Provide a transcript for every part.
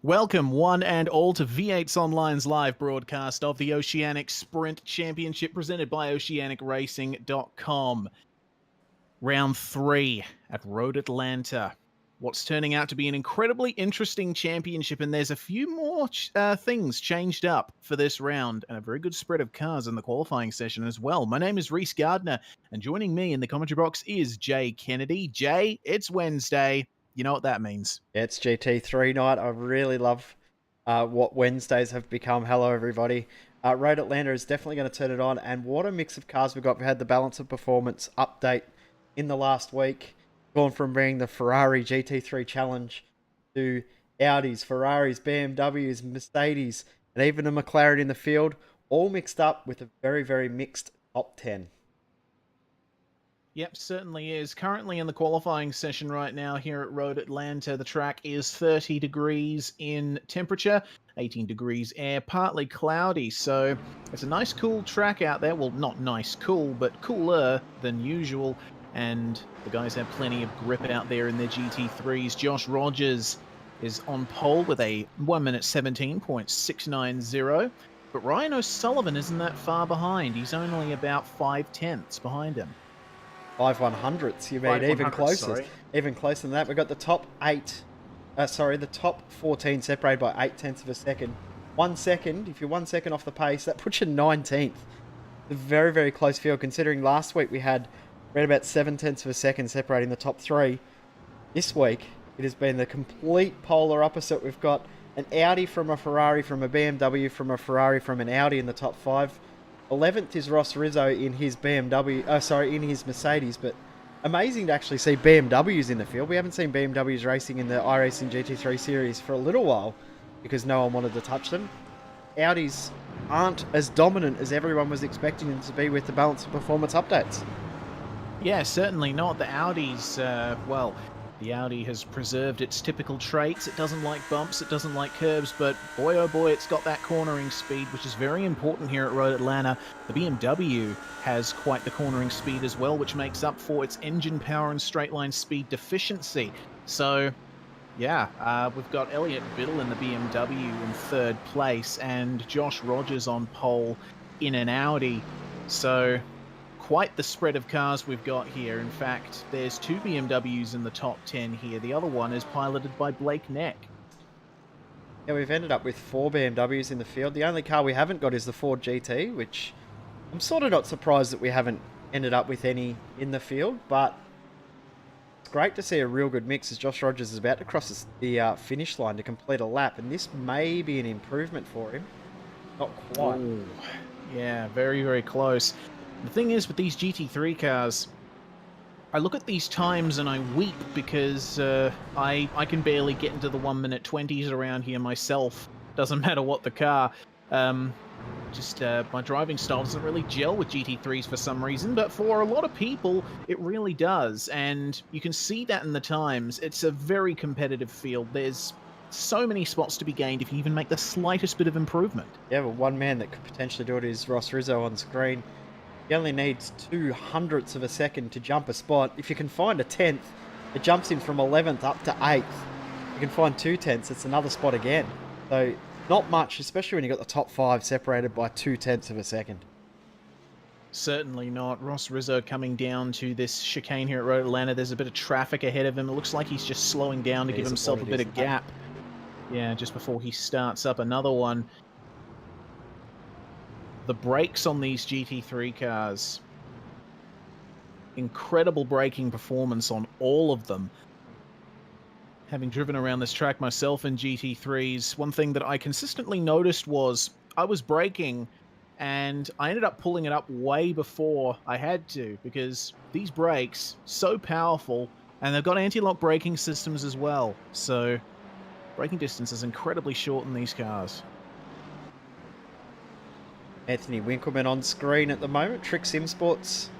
Welcome, one and all, to V8's Online's live broadcast of the Oceanic Sprint Championship presented by OceanicRacing.com. Round 3 at Road Atlanta. What's turning out to be an incredibly interesting championship, and there's a few more things changed up for this round, and a very good spread of cars in the qualifying session as well. My name is Reese Gardner, and joining me in the commentary box is Jay Kennedy. Jay, it's Wednesday. You know what that means. Yeah, it's GT3 night. I really love what Wednesdays have become. Hello, everybody. Road Atlanta is definitely going to turn it on. And what a mix of cars we've got. We had the balance of performance update in the last week. Gone from being the Ferrari GT3 Challenge to Audis, Ferraris, BMWs, Mercedes, and even a McLaren in the field. All mixed up with a very, very mixed top 10. Yep, certainly is. Currently in the qualifying session right now here at Road Atlanta, the track is 30 degrees in temperature, 18 degrees air, partly cloudy. So it's a nice cool track out there. Well, not nice cool, but cooler than usual. And the guys have plenty of grip out there in their GT3s. Josh Rogers is on pole with a 1 minute 17.690. But Ryan O'Sullivan isn't that far behind. He's only about 5/10 behind him. 5/100ths, you mean, even closer. Sorry. Even closer than that. We've got the top the top 14 separated by 8/10 of a second. 1 second, if you're 1 second off the pace, that puts you 19th. A very, very close field, considering last week we had around about 7/10 of a second separating the top 3. This week, it has been the complete polar opposite. We've got an Audi from a Ferrari, from a BMW, from a Ferrari, from an Audi in the top 5. 11th is Ross Rizzo in his in his Mercedes, but amazing to actually see BMWs in the field. We haven't seen BMWs racing in the iRacing GT3 series for a little while because no one wanted to touch them. Audis aren't as dominant as everyone was expecting them to be with the balance of performance updates. Yeah, certainly not. The Audi's, well, the Audi has preserved its typical traits. It doesn't like bumps, it doesn't like curves, but boy oh boy, it's got that cornering speed, which is very important here at Road Atlanta. The BMW has quite the cornering speed as well, which makes up for its engine power and straight line speed deficiency. So, yeah, we've got Elliott Biddle in the BMW in 3rd place, and Josh Rogers on pole in an Audi. So quite the spread of cars we've got here. In fact, there's 2 BMWs in the top 10 here. The other one is piloted by Blake Neck. Yeah, we've ended up with 4 BMWs in the field. The only car we haven't got is the Ford GT, which I'm sort of not surprised that we haven't ended up with any in the field, but it's great to see a real good mix as Josh Rogers is about to cross the finish line to complete a lap, and this may be an improvement for him. Not quite. Ooh, yeah, very, very close. The thing is, with these GT3 cars, I look at these times and I weep because I can barely get into the 1 minute 20s around here myself. Doesn't matter what the car. My driving style doesn't really gel with GT3s for some reason, but for a lot of people, it really does. And you can see that in the times. It's a very competitive field. There's so many spots to be gained if you even make the slightest bit of improvement. Yeah, well, one man that could potentially do it is Ross Rizzo on screen. He only needs 2/100ths of a second to jump a spot. If you can find a 10th, it jumps in from 11th up to 8th. You can find 2/10ths, it's another spot again. So not much, especially when you've got the top 5 separated by 2/10ths of a second. Certainly not. Ross Rizzo coming down to this chicane here at Road Atlanta. There's a bit of traffic ahead of him. It looks like he's just slowing down to give himself a bit of gap. Yeah, just before he starts up another one. The brakes on these GT3 cars, incredible braking performance on all of them. Having driven around this track myself in GT3s, one thing that I consistently noticed was I was braking and I ended up pulling it up way before I had to because these brakes, so powerful, and they've got anti-lock braking systems as well. So braking distance is incredibly short in these cars. Anthony Winkleman on screen at the moment. Trick Sim Sports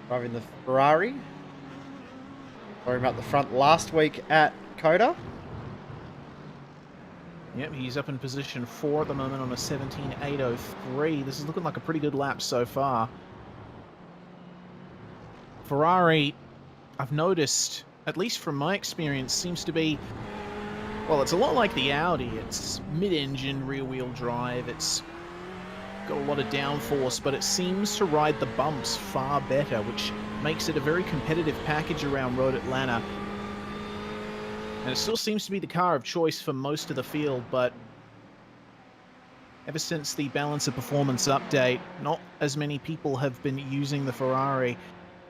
driving the Ferrari. Sorry about the front last week at Coda. Yep, he's up in position 4 at the moment on a 17.803. This is looking like a pretty good lap so far. Ferrari, I've noticed, at least from my experience, seems to be Well, it's a lot like the Audi. It's mid-engine, rear-wheel drive. It's got a lot of downforce, but it seems to ride the bumps far better, which makes it a very competitive package around Road Atlanta. And it still seems to be the car of choice for most of the field, but ever since the Balance of Performance update, not as many people have been using the Ferrari.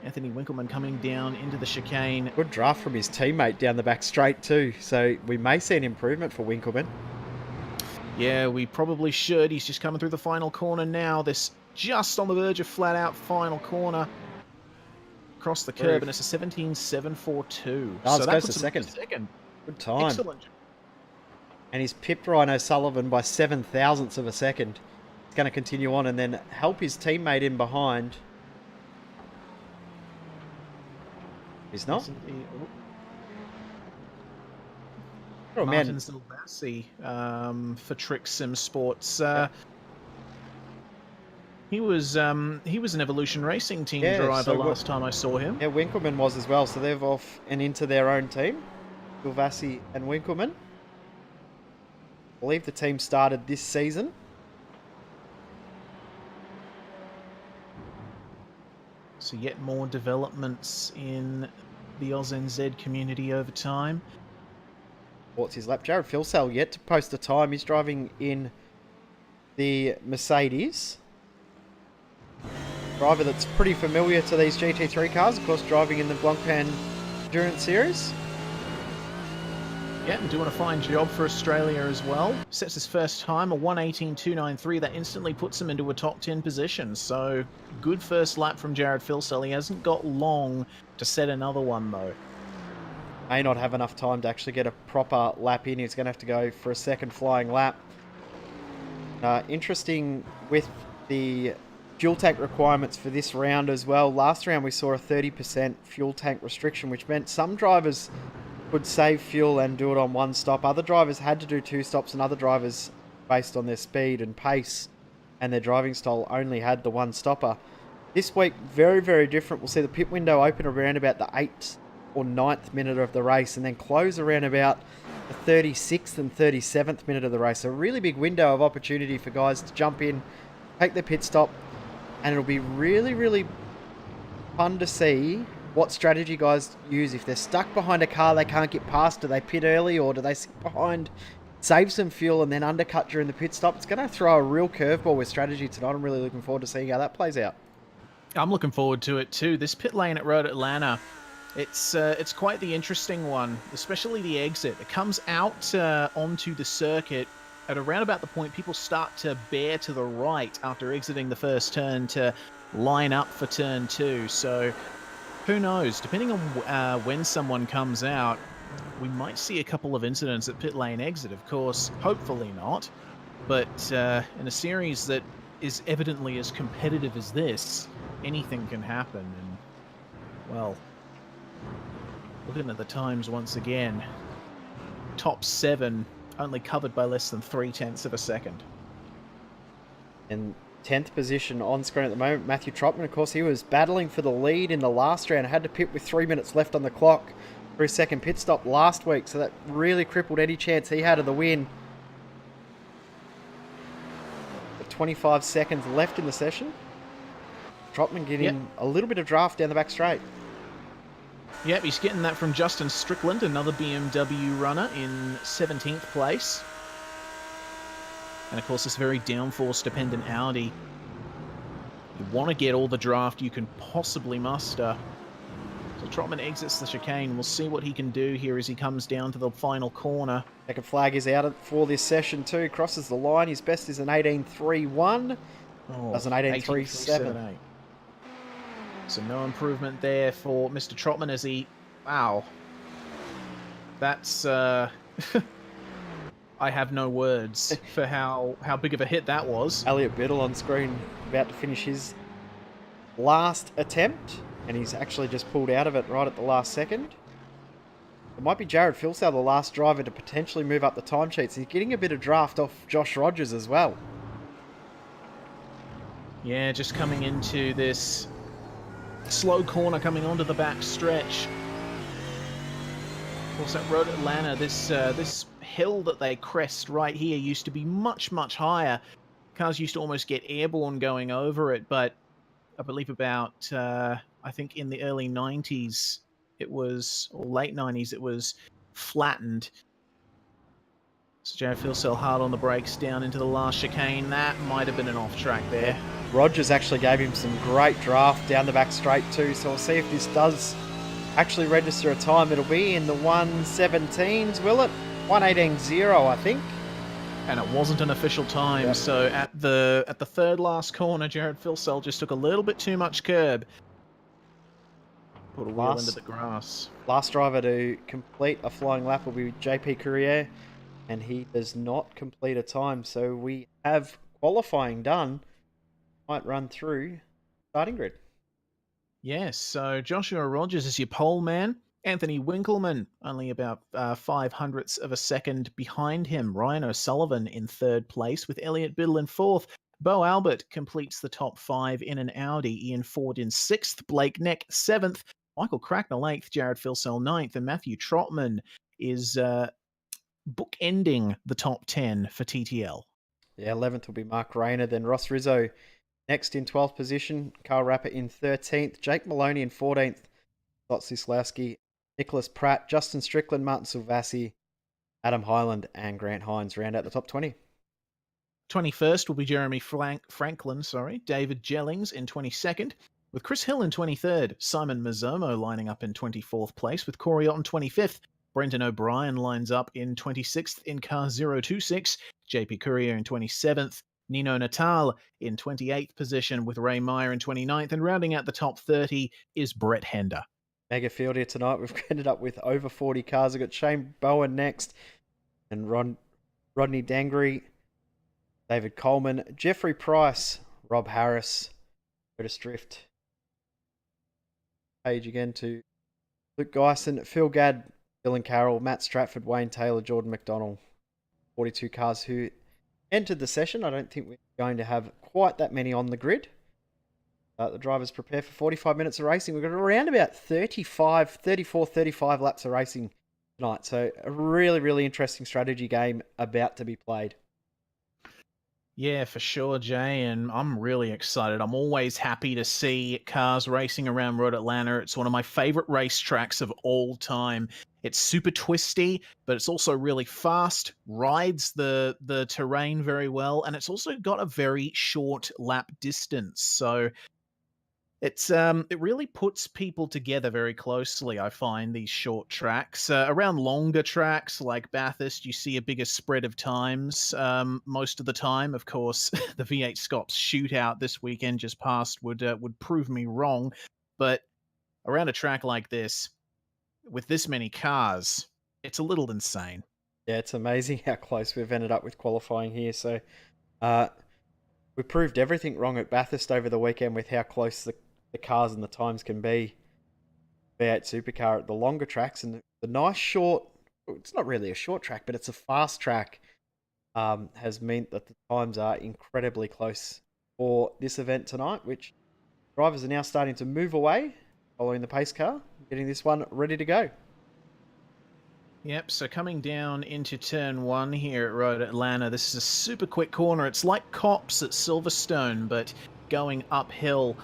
Anthony Winkelmann coming down into the chicane. Good draft from his teammate down the back straight too, so we may see an improvement for Winkelmann. Yeah, we probably should. He's just coming through the final corner now. This just on the verge of flat-out final corner. Across the curb, and it's a 17.742. Oh, so it that goes puts to him second. second. Good time. Excellent. And he's pipped Rhino Sullivan by 7 thousandths of a second. He's going to continue on and then help his teammate in behind. He's not. Oh, Martin man. Zilbassi for Trick Sim Sports. He was an Evolution Racing team driver last time I saw him. Yeah, Winkelmann was as well. So they've off and into their own team. Zilbassi and Winkelmann. I believe the team started this season. So yet more developments in the AusNZ community over time. What's his lap? Jared Filsell yet to post a time. He's driving in the Mercedes. Driver that's pretty familiar to these GT3 cars, of course, driving in the Blancpain Endurance Series. Yeah, and doing a fine job for Australia as well. Sets his first time, a 1:18.293. That instantly puts him into a top 10 position. So, good first lap from Jared Filsell. He hasn't got long to set another one, though. May not have enough time to actually get a proper lap in. He's going to have to go for a second flying lap. Interesting with the fuel tank requirements for this round as well. Last round we saw a 30% fuel tank restriction, which meant some drivers could save fuel and do it on one stop. Other drivers had to do 2 stops, and other drivers, based on their speed and pace and their driving style, only had the 1 stopper. This week, very, very different. We'll see the pit window open around about the 8th or 9th minute of the race and then close around about the 36th and 37th minute of the race. A really big window of opportunity for guys to jump in, take their pit stop, and it'll be really, really fun to see what strategy guys use. If they're stuck behind a car they can't get past, do they pit early, or do they sit behind, save some fuel, and then undercut during the pit stop? It's going to throw a real curveball with strategy tonight. I'm really looking forward to seeing how that plays out. I'm looking forward to it too. This pit lane at Road Atlanta, it's quite the interesting one, especially the exit. It comes out onto the circuit at around about the point people start to bear to the right after exiting the first turn to line up for turn 2. So who knows? Depending on when someone comes out, we might see a couple of incidents at pit lane exit, of course. Hopefully not. But in a series that is evidently as competitive as this, anything can happen. And, well, looking at the times once again, top 7 only covered by less than 0.3 of a second. In 10th position on screen at the moment, Matthew Trotman, of course, he was battling for the lead in the last round. Had to pit with 3 minutes left on the clock for his second pit stop last week, so that really crippled any chance he had of the win. But 25 seconds left in the session. Trotman getting a little bit of draft down the back straight. Yep, he's getting that from Justin Strickland, another BMW runner in 17th place. And of course, this very downforce-dependent Audi. You want to get all the draft you can possibly muster. So Trotman exits the chicane. We'll see what he can do here as he comes down to the final corner. Second flag is out for this session too. Crosses the line. His best is an 18.31. Does an 18.37. So no improvement there for Mr. Trotman as he... Wow. That's... I have no words for how big of a hit that was. Elliot Biddle on screen, about to finish his last attempt, and he's actually just pulled out of it right at the last second. It might be Jared Filsell, the last driver to potentially move up the timesheets. He's getting a bit of draft off Josh Rogers as well. Yeah, just coming into this slow corner coming onto the back stretch. Of course, at Road Atlanta, this hill that they crest right here used to be much, much higher. Cars used to almost get airborne going over it, but I believe about, I think in the early 90s, it was, or late 90s, it was flattened. So Jared Filsell hard on the brakes down into the last chicane. That might have been an off track there. Rogers actually gave him some great draft down the back straight too, so we'll see if this does actually register a time. It'll be in the 1:17s, will it? 1:18.0, I think. And it wasn't an official time, Yep. so at the third last corner, Jared Filsell just took a little bit too much curb. Put a wheel into the grass. Last driver to complete a flying lap will be JP Courier, and he does not complete a time. So we have qualifying done. Might run through starting grid. Yes, so Joshua Rogers is your pole man. Anthony Winkleman, only about 5/100ths of a second behind him. Ryan O'Sullivan in third place, with Elliot Biddle in fourth. Bo Albert completes the top five in an Audi. Ian Ford in sixth. Blake Neck seventh. Michael Cracknell eighth. Jared Filsell ninth. And Matthew Trotman is bookending the top 10 for TTL. Yeah, 11th will be Mark Rayner, then Ross Rizzo next in 12th position. Carl Rapper in 13th. Jake Maloney in 14th. Scott Sislowski, Nicholas Pratt, Justin Strickland, Martin Silvassi, Adam Hyland, and Grant Hines round out the top 20. 21st will be Jeremy Franklin, David Jellings in 22nd, with Chris Hill in 23rd, Simon Mazzomo lining up in 24th place, with Corey Ott in 25th, Brendan O'Brien lines up in 26th in car 026, JP Courier in 27th, Nino Natal in 28th position, with Ray Meyer in 29th, and rounding out the top 30 is Brett Hender. Mega field here tonight. We've ended up with over 40 cars. We've got Shane Bowen next, and Rodney Dangry, David Coleman, Jeffrey Price, Rob Harris, Curtis Drift. Page again to Luke Geisen, Phil Gadd, Dylan Carroll, Matt Stratford, Wayne Taylor, Jordan McDonald. 42 cars who entered the session. I don't think we're going to have quite that many on the grid. The drivers prepare for 45 minutes of racing. We've got around about 34, 35 laps of racing tonight. So a really, really interesting strategy game about to be played. Yeah, for sure, Jay, and I'm really excited. I'm always happy to see cars racing around Road Atlanta. It's one of my favorite racetracks of all time. It's super twisty, but it's also really fast, rides the terrain very well, and it's also got a very short lap distance. So it really puts people together very closely, I find, these short tracks. Around longer tracks like Bathurst, you see a bigger spread of times most of the time. Of course, the V8 Scops shootout this weekend just past would prove me wrong. But around a track like this, with this many cars, it's a little insane. Yeah, it's amazing how close we've ended up with qualifying here. So we proved everything wrong at Bathurst over the weekend with how close the cars and the times can be. V8 Supercar at the longer tracks, and the nice short, it's not really a short track, but it's a fast track, has meant that the times are incredibly close for this event tonight, which drivers are now starting to move away following the pace car, getting this one ready to go. Yep, so coming down into turn one here at Road Atlanta, this is a super quick corner. It's like Cops at Silverstone, but going uphill.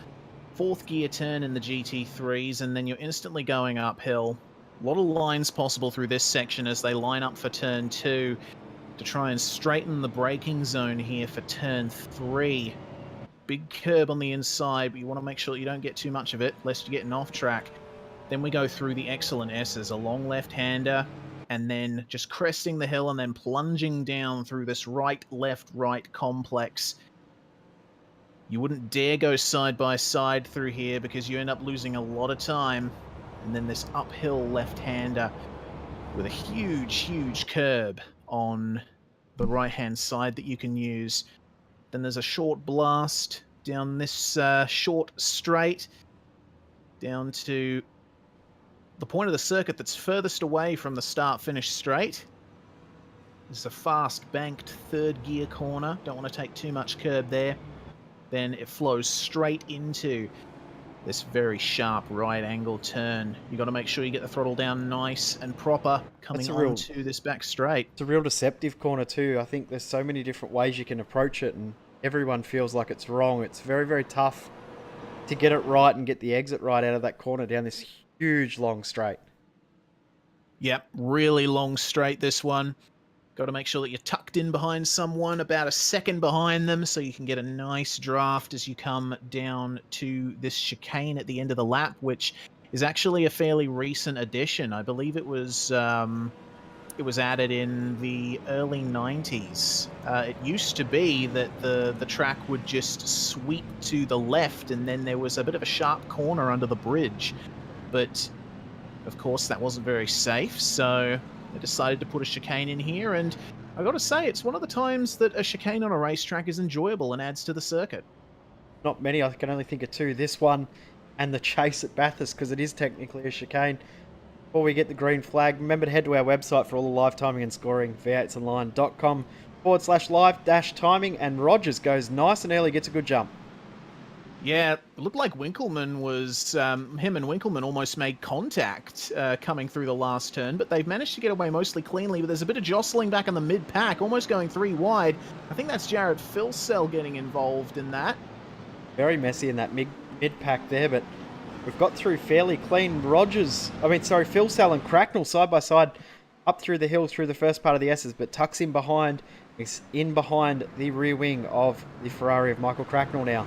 Fourth gear turn in the GT3s, and then you're instantly going uphill. A lot of lines possible through this section as they line up for turn two to try and straighten the braking zone here for turn three. Big curb on the inside, but you want to make sure you don't get too much of it, lest you're getting off track. Then we go through the excellent S's, a long left-hander, and then just cresting the hill and then plunging down through this right, left, right complex. You wouldn't dare go side by side through here because you end up losing a lot of time. And then this uphill left-hander with a huge, huge curb on the right-hand side that you can use. Then there's a short blast down this short straight down to the point of the circuit that's furthest away from the start-finish straight. This is a fast banked third gear corner. Don't want to take too much curb there. Then it flows straight into this very sharp right angle turn. You got to make sure you get the throttle down nice and proper coming onto this back straight. It's a real deceptive corner too. I think there's so many different ways you can approach it, and everyone feels like it's wrong. It's very, very tough to get it right and get the exit right out of that corner down this huge long straight. Yep, really long straight this one. Got to make sure that you're tucked in behind someone, about a second behind them, so you can get a nice draft as you come down to this chicane at the end of the lap, which is actually a fairly recent addition. I believe it was added in the early 90s. It used to be that the track would just sweep to the left, and then there was a bit of a sharp corner under the bridge. But, of course, that wasn't very safe, so they decided to put a chicane in here, and I got to say, it's one of the times that a chicane on a racetrack is enjoyable and adds to the circuit. Not many, I can only think of two. This one and the chase at Bathurst, because it is technically a chicane. Before we get the green flag, remember to head to our website for all the live timing and scoring, v8sonline.com/live-timing, and Rogers goes nice and early, gets a good jump. Yeah, it looked like Winkleman was, him and Winkleman almost made contact coming through the last turn, but they've managed to get away mostly cleanly, but there's a bit of jostling back in the mid-pack, almost going 3 wide. I think that's Jared Filsell getting involved in that. Very messy in that mid-pack there, but we've got through fairly clean. Filsell and Cracknell side by side up through the hill through the first part of the S's, but tucks in behind, is in behind the rear wing of the Ferrari of Michael Cracknell now.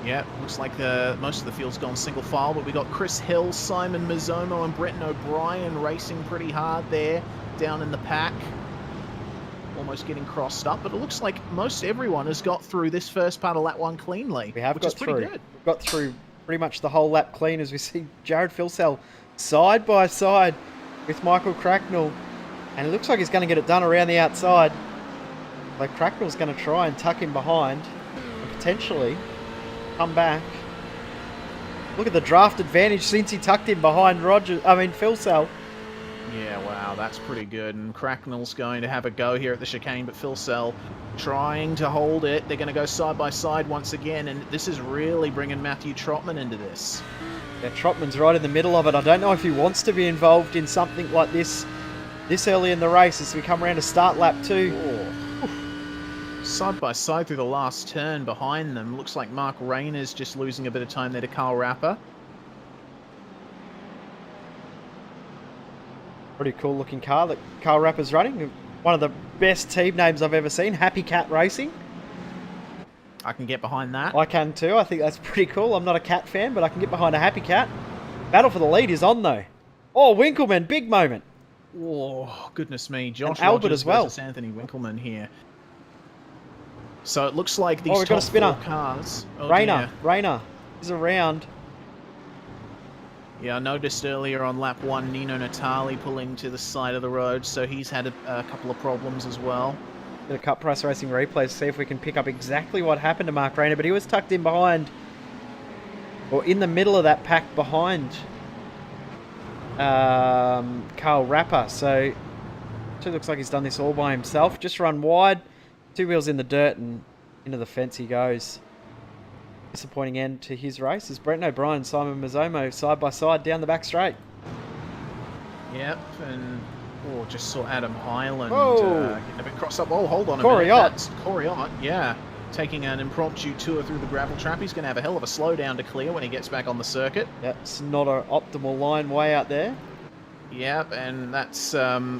Yeah, looks like most of the field's gone single file, but we got Chris Hill, Simon Mizzomo, and Brenton O'Brien racing pretty hard there down in the pack. Almost getting crossed up, but it looks like most everyone has got through this first part of lap 1 cleanly, which is pretty good. We've got through pretty much the whole lap clean as we see Jared Filsell side by side with Michael Cracknell, and it looks like he's going to get it done around the outside. Like Cracknell's going to try and tuck in behind and potentially come back. Look at the draft advantage since he tucked in behind Filsell. Yeah, wow, that's pretty good. And Cracknell's going to have a go here at the chicane, but Filsell trying to hold it. They're going to go side by side once again, and this is really bringing Matthew Trotman into this. Yeah, Trotman's right in the middle of it. I don't know if he wants to be involved in something like this early in the race as we come around to start lap 2. Oh. Side by side through the last turn behind them. Looks like Mark Rayner's just losing a bit of time there to Carl Rapper. Pretty cool looking car that Carl Rapper's running. One of the best team names I've ever seen, Happy Cat Racing. I can get behind that. I can too. I think that's pretty cool. I'm not a cat fan, but I can get behind a Happy Cat. Battle for the lead is on though. Oh, Winkleman, big moment. Oh, goodness me. Josh and Albert Rogers as well. versus Anthony Winkleman here. So it looks like these we've got top a spinner. 4 cars... Oh, Rayner is around. Yeah, I noticed earlier on lap 1, Nino Natali pulling to the side of the road, so he's had a couple of problems as well. Get a Cup Price Racing replay to see if we can pick up exactly what happened to Mark Rayner, but he was tucked in behind, or in the middle of that pack behind Carl Rapper. So it looks like he's done this all by himself. Just run wide, 2 wheels in the dirt, and into the fence he goes. Disappointing end to his race as Brenton O'Brien and Simon Mizzomo side by side down the back straight. Yep, and just saw Adam Hyland getting a bit crossed up. Oh, hold on a Corey minute. Ott. That's Corey Ott, yeah. Taking an impromptu tour through the gravel trap. He's going to have a hell of a slowdown to clear when he gets back on the circuit. Yeah, it's not an optimal line way out there. Yep, and that's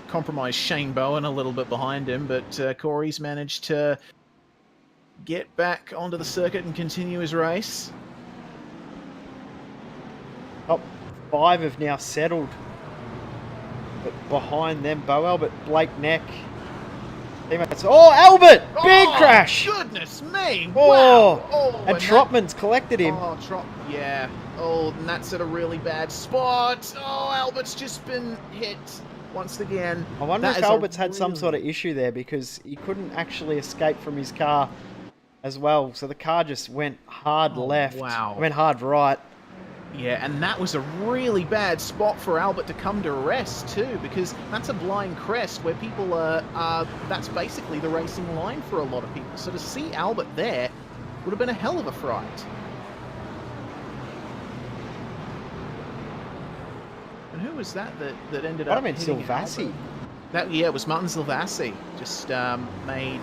compromised Shane Bowen a little bit behind him, but Corey's managed to get back onto the circuit and continue his race. Top 5 have now settled. But behind them, Bo Albert, Blake Neck. Teammates. Oh, Albert! Big crash! Goodness me! Oh, wow! Oh, and Trotman's collected him. Oh, yeah. Oh, and that's at a really bad spot. Oh, Albert's just been hit once again. I wonder if Albert's had some sort of issue there because he couldn't actually escape from his car as well. So the car just went hard left. Wow. Went hard right. Yeah, and that was a really bad spot for Albert to come to rest too, because that's a blind crest where people are that's basically the racing line for a lot of people. So to see Albert there would have been a hell of a fright. Who was that ended Might up have been hitting Silvassi. Albert? Yeah, it was Martin Silvassi. Just made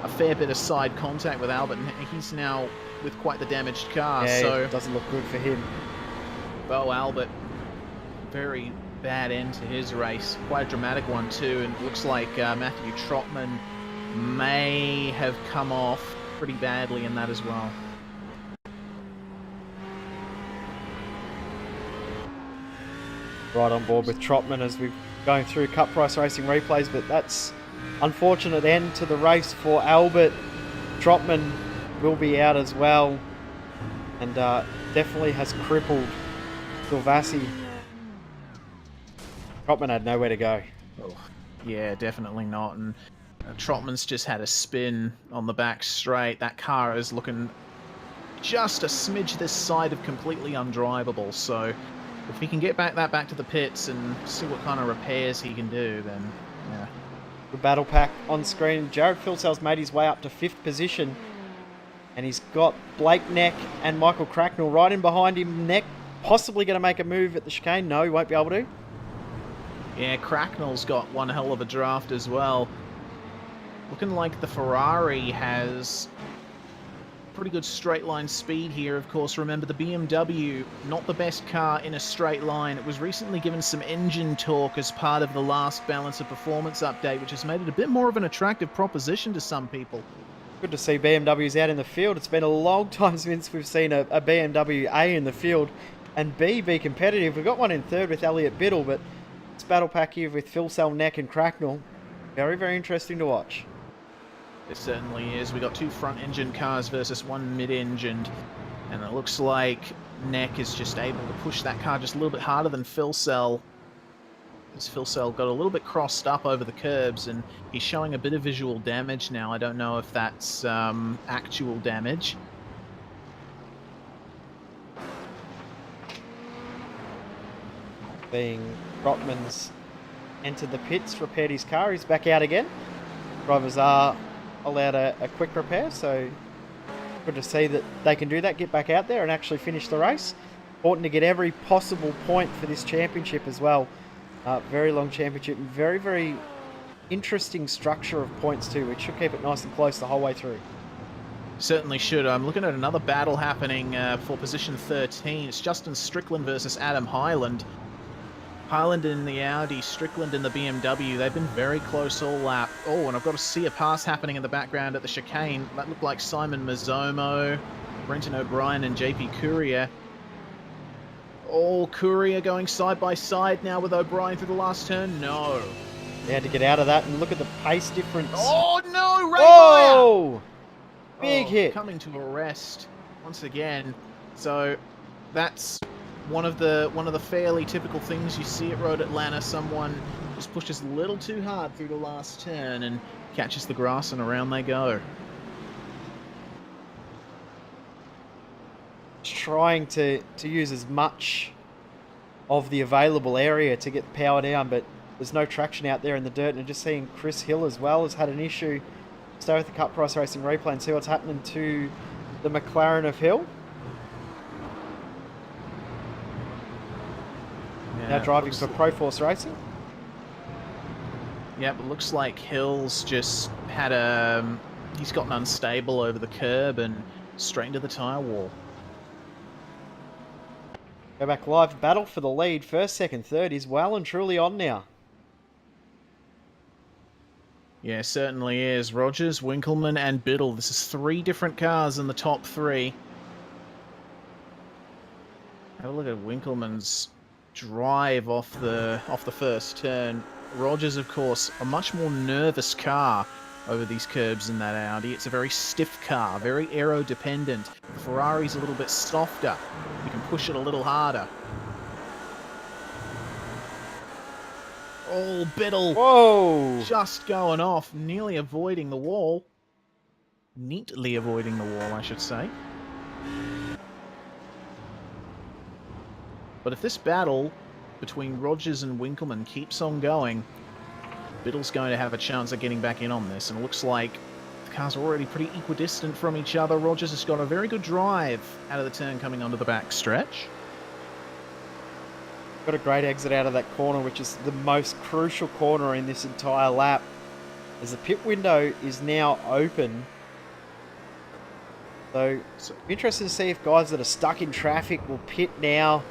a fair bit of side contact with Albert, and he's now with quite the damaged car. Yeah, so it doesn't look good for him. Bo Albert, very bad end to his race. Quite a dramatic one too, and it looks like Matthew Trotman may have come off pretty badly in that as well. Right on board with Trotman as we're going through Cup Price Racing replays, but that's unfortunate end to the race for Albert. Trotman will be out as well, and definitely has crippled Silvassi. Trotman had nowhere to go. Oh, yeah, definitely not. And Trotman's just had a spin on the back straight. That car is looking just a smidge this side of completely undrivable. So if he can get back to the pits and see what kind of repairs he can do, then yeah. The battle pack on screen. Jared Filsell's made his way up to 5th position, and he's got Blake Neck and Michael Cracknell right in behind him. Neck possibly going to make a move at the chicane. No, he won't be able to. Yeah, Cracknell's got one hell of a draft as well. Looking like the Ferrari has pretty good straight line speed here. Of course, remember the BMW, not the best car in a straight line. It was recently given some engine torque as part of the last Balance of Performance update, which has made it a bit more of an attractive proposition to some people. Good to see BMWs out in the field. It's been a long time since we've seen a BMW A in the field and B be competitive. We've got one in third with Elliot Biddle, but it's battle pack here with Filsell, Neck and Cracknell. Very, very interesting to watch. It certainly is. We got 2 front-engine cars versus 1 mid-engined, and it looks like Neck is just able to push that car just a little bit harder than Filsell. As Filsell got a little bit crossed up over the curbs, and he's showing a bit of visual damage now. I don't know if that's actual damage. Being Trotman's entered the pits, repaired his car, he's back out again. Drivers are allowed a quick repair, so good to see that they can do that, get back out there and actually finish the race. Important to get every possible point for this championship as well. Very long championship, very, very interesting structure of points too, which should keep it nice and close the whole way through. Certainly should. I'm looking at another battle happening for position 13. It's Justin Strickland versus Adam Hyland. Hyland in the Audi, Strickland in the BMW. They've been very close all lap. Oh, and I've got to see a pass happening in the background at the chicane. That looked like Simon Mazzomo, Brenton O'Brien, and JP Courier. Oh, Courier going side by side now with O'Brien through the last turn. No. They had to get out of that, and look at the pace difference. Oh, no! Ray Whoa! Big hit. Coming to a rest once again. So that's one of the fairly typical things you see at Road Atlanta. Someone just pushes a little too hard through the last turn and catches the grass, and around they go. Trying to use as much of the available area to get the power down, but there's no traction out there in the dirt. And just seeing Chris Hill as well has had an issue. Stay with the Cup Price Racing replay and see what's happening to the McLaren of Hill. Yeah, now driving for Proforce Racing. Yep, it looks like Hill's just had he's gotten unstable over the curb and straight into the tyre wall. Go back live. Battle for the lead. First, second, third is well and truly on now. Yeah, certainly is. Rogers, Winkleman, and Biddle. This is 3 different cars in the top 3. Have a look at Winkleman's drive off the first turn. Rogers, of course, a much more nervous car over these curbs in that Audi. It's a very stiff car, very aero-dependent. The Ferrari's a little bit softer. You can push it a little harder. Oh, Biddle. Whoa! Just going off, nearly avoiding the wall. Neatly avoiding the wall, I should say. But if this battle between Rogers and Winkleman keeps on going, Biddle's going to have a chance of getting back in on this. And it looks like the cars are already pretty equidistant from each other. Rogers has got a very good drive out of the turn coming onto the back stretch. Got a great exit out of that corner, which is the most crucial corner in this entire lap. As the pit window is now open. So, interested to see if guys that are stuck in traffic will pit now,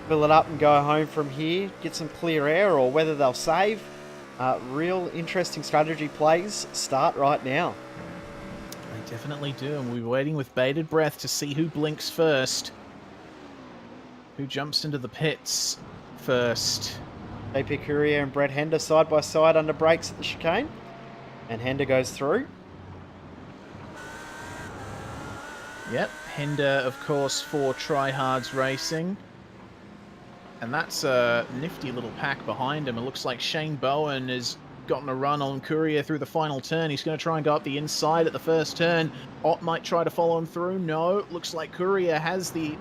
fill it up and go home from here, get some clear air, or whether they'll save. Real interesting strategy plays start right now. They definitely do, and we're waiting with bated breath to see who blinks first. Who jumps into the pits first. JP Courier and Brett Hender side by side under brakes at the chicane. And Hender goes through. Yep, Hender, of course, for Tryhards Racing. And that's a nifty little pack behind him. It looks like Shane Bowen has gotten a run on Courier through the final turn. He's going to try and go up the inside at the first turn. Ott might try to follow him through. No, looks like Courier has the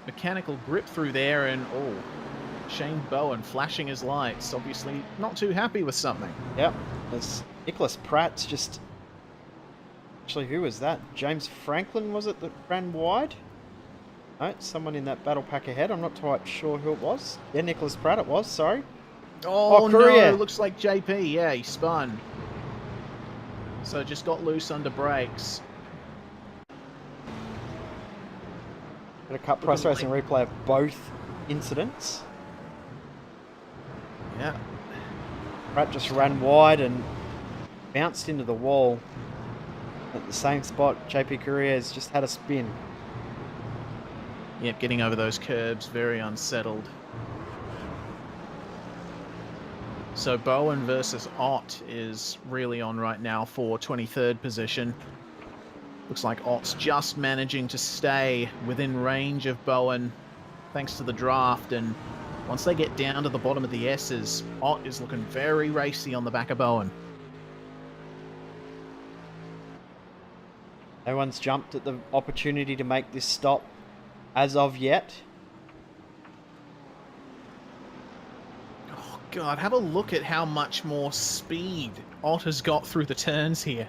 mechanical grip through there, and Shane Bowen flashing his lights. Obviously not too happy with something. Yep, as Nicholas Pratt's just... Actually, who was that? James Franklin, was it, that ran wide? No, someone in that battle pack ahead. I'm not quite sure who it was. Yeah, Nicholas Pratt it was, sorry. Oh Courier. no, looks like JP. Yeah, he spun. So just got loose under brakes. Got a cut price racing replay of both incidents. Yeah. Pratt just ran wide and bounced into the wall at the same spot. JP Courier has just had a spin. Yep, getting over those curbs, very unsettled. So Bowen versus Ott is really on right now for 23rd position. Looks like Ott's just managing to stay within range of Bowen thanks to the draft, and once they get down to the bottom of the S's, Ott is looking very racy on the back of Bowen. No one's jumped at the opportunity to make this stop as of yet. Oh god, have a look at how much more speed Ott has got through the turns here.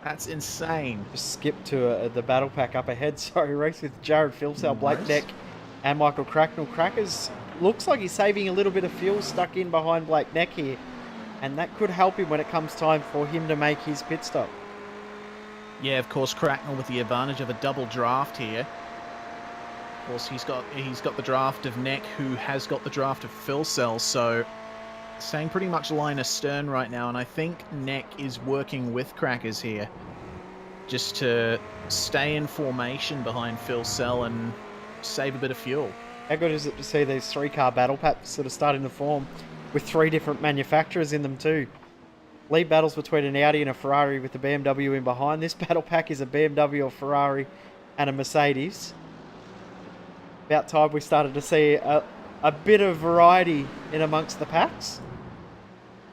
That's insane. Just skip to the battle pack up ahead. Sorry, race with Jared Philsell, Blake Neck, and Michael Cracknell. Crackers looks like he's saving a little bit of fuel stuck in behind Blake Neck here, and that could help him when it comes time for him to make his pit stop. Yeah, of course, Cracknell with the advantage of a double draft here. Of course, he's got the draft of Neck, who has got the draft of Philsell, so staying pretty much line astern right now, and I think Neck is working with Crackers here just to stay in formation behind Philsell and save a bit of fuel. How good is it to see these three-car battle packs sort of starting to form with three different manufacturers in them too? Lead battles between an Audi and a Ferrari with the BMW in behind. This battle pack is a BMW, a Ferrari, and a Mercedes. About time we started to see a bit of variety in amongst the packs.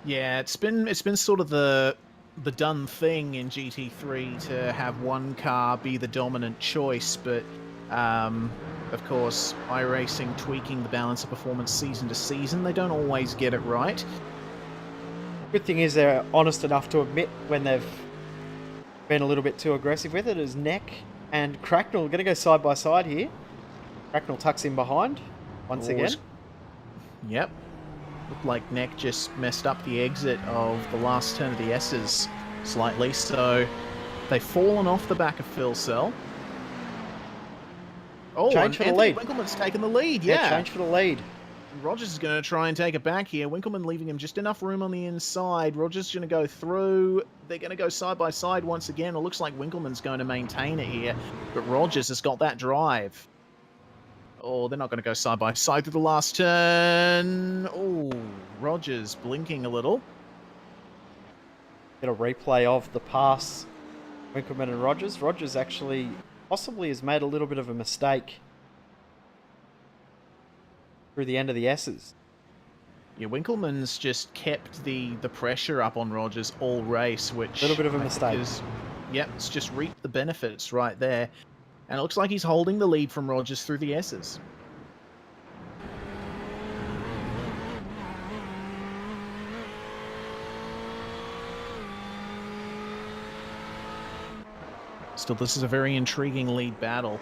Yeah, it's been sort of the done thing in GT3 to have one car be the dominant choice, but of course, iRacing tweaking the balance of performance season to season, they don't always get it right. Good thing is they're honest enough to admit when they've been a little bit too aggressive with it. As Neck and Cracknell are going to go side by side here. Cracknell tucks in behind once again. Yep. Looked like Neck just messed up the exit of the last turn of the S's slightly, so they've fallen off the back of Philsell. Oh, change for the Anthony lead. Winkleman's taken the lead, yeah. Change for the lead. Rogers is going to try and take it back here. Winkleman leaving him just enough room on the inside. Rogers is going to go through. They're going to go side by side once again. It looks like Winkleman's going to maintain it here, but Rogers has got that drive. Oh, they're not going to go side by side through the last turn. Oh, Rogers blinking a little. Get a replay of the pass. Winkleman and Rogers. Rogers actually possibly has made a little bit of a mistake through the end of the S's. Yeah, Winkleman's just kept the pressure up on Rogers all race, which... A little bit of a mistake. Yep, it's just reaped the benefits right there. And it looks like he's holding the lead from Rogers through the S's. Still, this is a very intriguing lead battle.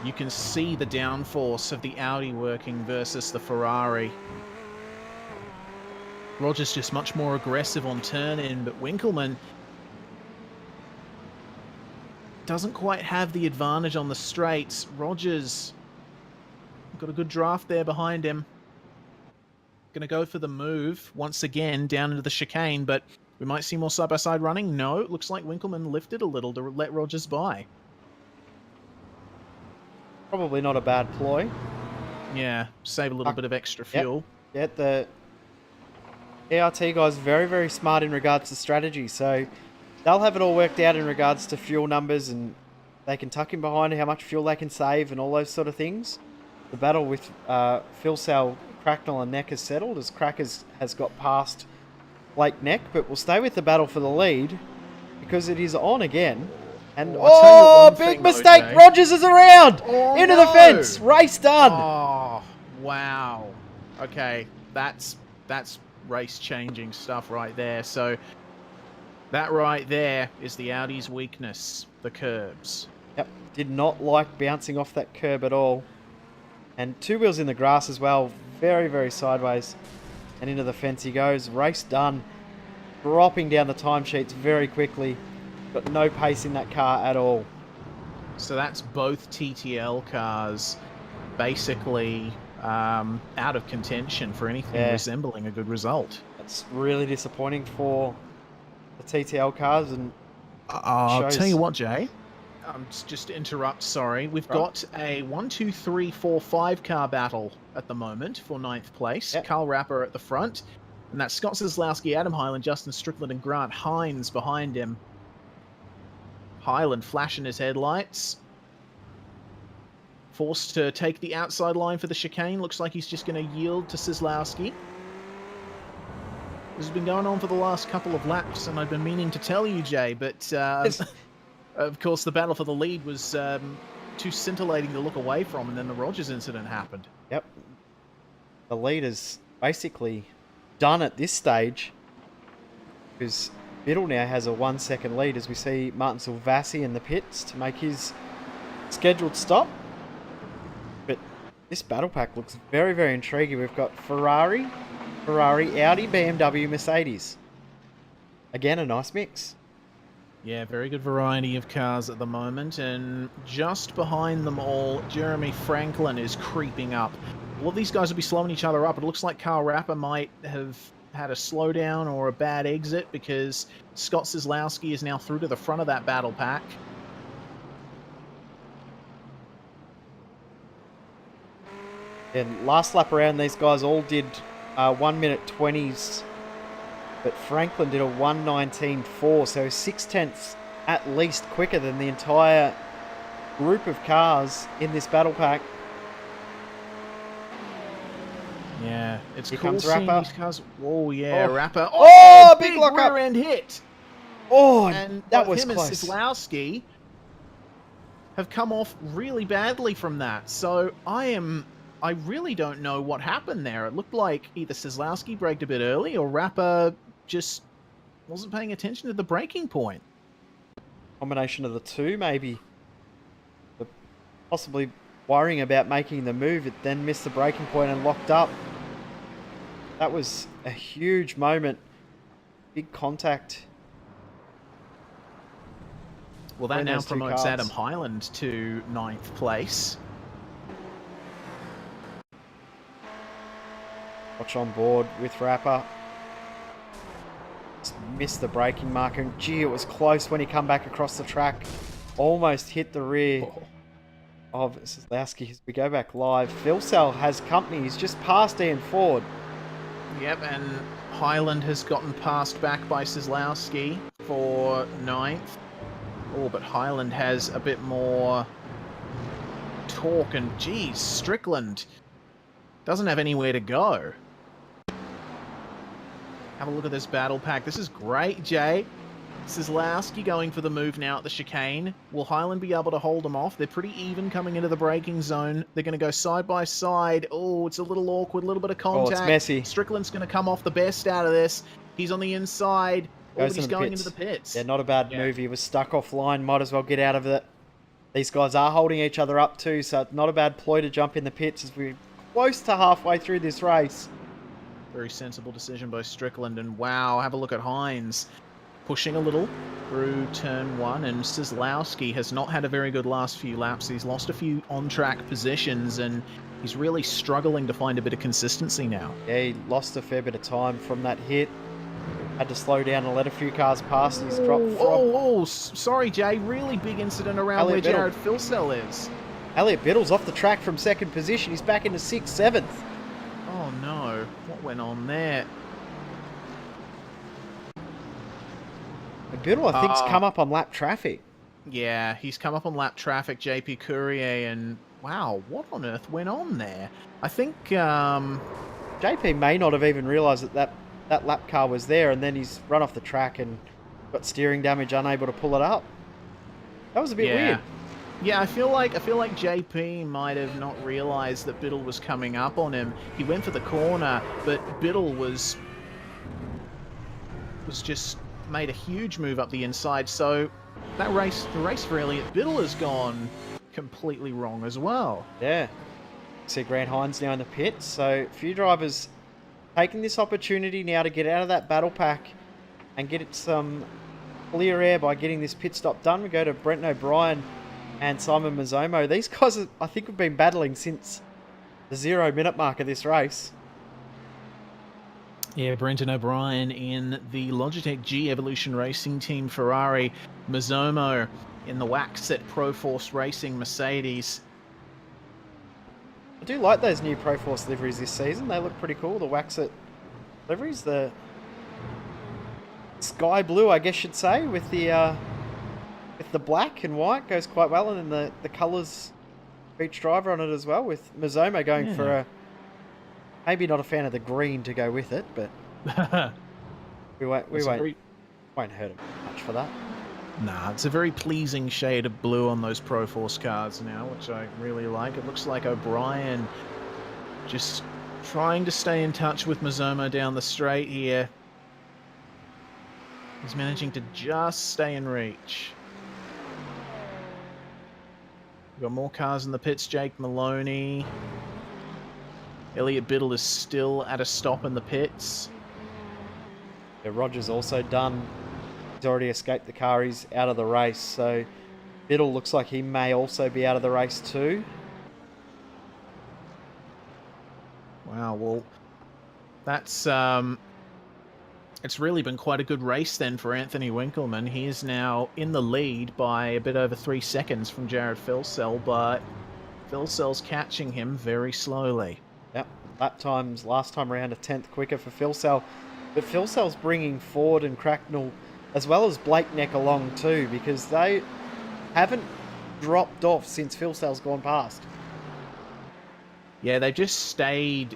You can see the downforce of the Audi working versus the Ferrari. Rogers just much more aggressive on turn-in, but Winkelmann doesn't quite have the advantage on the straights. Rogers got a good draft there behind him. Going to go for the move once again down into the chicane, but we might see more side-by-side running. No, it looks like Winkelmann lifted a little to let Rogers by. Probably not a bad ploy. Yeah, save a little bit of extra fuel. Yep, the ERT guys very, very smart in regards to strategy. So they'll have it all worked out in regards to fuel numbers, and they can tuck in behind how much fuel they can save and all those sort of things. The battle with Phil Sal, Cracknell and Neck has settled as Crackers has got past Blake Neck, but we'll stay with the battle for the lead because it is on again. And big mistake! Though, Rogers is around! Into the fence! Race done! Oh, wow. Okay, that's race-changing stuff right there. So that right there is the Audi's weakness, the curbs. Yep, did not like bouncing off that curb at all. And two wheels in the grass as well, very, very sideways. And into the fence he goes. Race done. Dropping down the timesheets very quickly. Got no pace in that car at all. So that's both TTL cars basically out of contention for anything resembling a good result. That's really disappointing for the TTL cars. And I'll tell you what, Jay. Just to interrupt, sorry. We've got a 1, 2, 3, 4, 5 car battle at the moment for 9th place. Yep. Carl Rapper at the front. And that's Scott Zieslowski, Adam Hyland, Justin Strickland, and Grant Hines behind him. Hyland flashing his headlights. Forced to take the outside line for the chicane. Looks like he's just going to yield to Zieslowski. This has been going on for the last couple of laps, and I've been meaning to tell you, Jay, but of course the battle for the lead was too scintillating to look away from, and then the Rogers incident happened. Yep. The lead is basically done at this stage because Biddle now has a 1 second lead as we see Martin Silvassi in the pits to make his scheduled stop. But this battle pack looks very, very intriguing. We've got Ferrari, Audi, BMW, Mercedes. Again, a nice mix. Yeah, very good variety of cars at the moment, and just behind them all, Jeremy Franklin is creeping up. All of these guys will be slowing each other up. It looks like Carl Rapper might have had a slowdown or a bad exit because Scott Zieslowski is now through to the front of that battle pack. And last lap around, these guys all did 1 minute 20s, but Franklin did a 1:19.4, so 6/10 at least quicker than the entire group of cars in this battle pack. Yeah, it's Here cool comes seeing Rapper. these cars. Oh yeah, Rapper. Oh, big lock up. rear end hit. Oh, And that both was him close. and Zieslowski have come off really badly from that. So I really don't know what happened there. It looked like either Zieslowski braked a bit early or Rapper just wasn't paying attention to the braking point. Combination of the two, maybe. Possibly worrying about making the move, it then missed the braking point and locked up. That was a huge moment. Big contact. Well, that between now those two promotes cars. Adam Hyland to 9th place. Watch on board with Rapper. Just missed the braking mark, and gee, it was close when he come back across the track. Almost hit the rear of Zieslowski. As we go back live, Phil Sal has company. He's just past Ian Ford. Yep, and Hyland has gotten passed back by Zieslowski for 9th. Oh, but Hyland has a bit more torque, and geez, Strickland doesn't have anywhere to go. Have a look at this battle pack. This is great, Jay. Zieslowski going for the move now at the chicane. Will Hyland be able to hold them off? They're pretty even coming into the braking zone. They're going to go side by side. Oh, it's a little awkward, a little bit of contact. Oh, it's messy. Strickland's going to come off the best out of this. He's on the inside. Oh, but he's going into the pits. Yeah, not a bad move. He was stuck offline. Might as well get out of it. These guys are holding each other up too, so it's not a bad ploy to jump in the pits as we're close to halfway through this race. Very sensible decision by Strickland, and wow, have a look at Hines. Pushing a little through turn 1, and Kozlowski has not had a very good last few laps. He's lost a few on-track positions, and he's really struggling to find a bit of consistency now. Yeah, he lost a fair bit of time from that hit. Had to slow down and let a few cars past. He's dropped from... Sorry, Jay. Really big incident around where Jared Filsell is. Elliot Biddle's off the track from 2nd position. He's back into 6th, 7th. Oh, no. What went on there? And Biddle, I think, has come up on lap traffic. Yeah, he's come up on lap traffic, JP Courier, and wow, what on earth went on there? I think... JP may not have even realised that lap car was there, and then he's run off the track and got steering damage, unable to pull it up. That was a bit weird. Yeah, I feel like JP might have not realised that Biddle was coming up on him. He went for the corner, but Biddle was just made a huge move up the inside. So the race for Elliot Biddle has gone completely wrong as well. Yeah. See Grant Hines now in the pits. So a few drivers taking this opportunity now to get out of that battle pack and get it some clear air by getting this pit stop done. We go to Brenton O'Brien and Simon Mazzomo. These guys, I think, have been battling since the 0-minute mark of this race. Yeah, Brenton O'Brien in the Logitech G Evolution Racing Team Ferrari. Mazzomo in the Waxit Pro Force Racing Mercedes. I do like those new Pro Force liveries this season. They look pretty cool. The Waxit liveries, the sky blue, I guess you'd say, with the black and white goes quite well, and then the colours for each driver on it as well. With Mazzomo going for a maybe not a fan of the green to go with it, but we won't hurt him much for that. Nah, it's a very pleasing shade of blue on those Pro Force cars now, which I really like. It looks like O'Brien just trying to stay in touch with Mazzomo down the straight here. He's managing to just stay in reach. We've got more cars in the pits. Jake Maloney. Elliot Biddle is still at a stop in the pits. Yeah, Roger's also done. He's already escaped the car. He's out of the race. So Biddle looks like he may also be out of the race too. Wow, well, that's it's really been quite a good race then for Anthony Winkleman. He is now in the lead by a bit over 3 seconds from Jared Filsell, but Filsell's catching him very slowly. Yep, lap times last time around a 10th quicker for Filsell. But Filsell's bringing Ford and Cracknell as well as Blake Neck along too, because they haven't dropped off since Filsell's gone past. Yeah, they've just stayed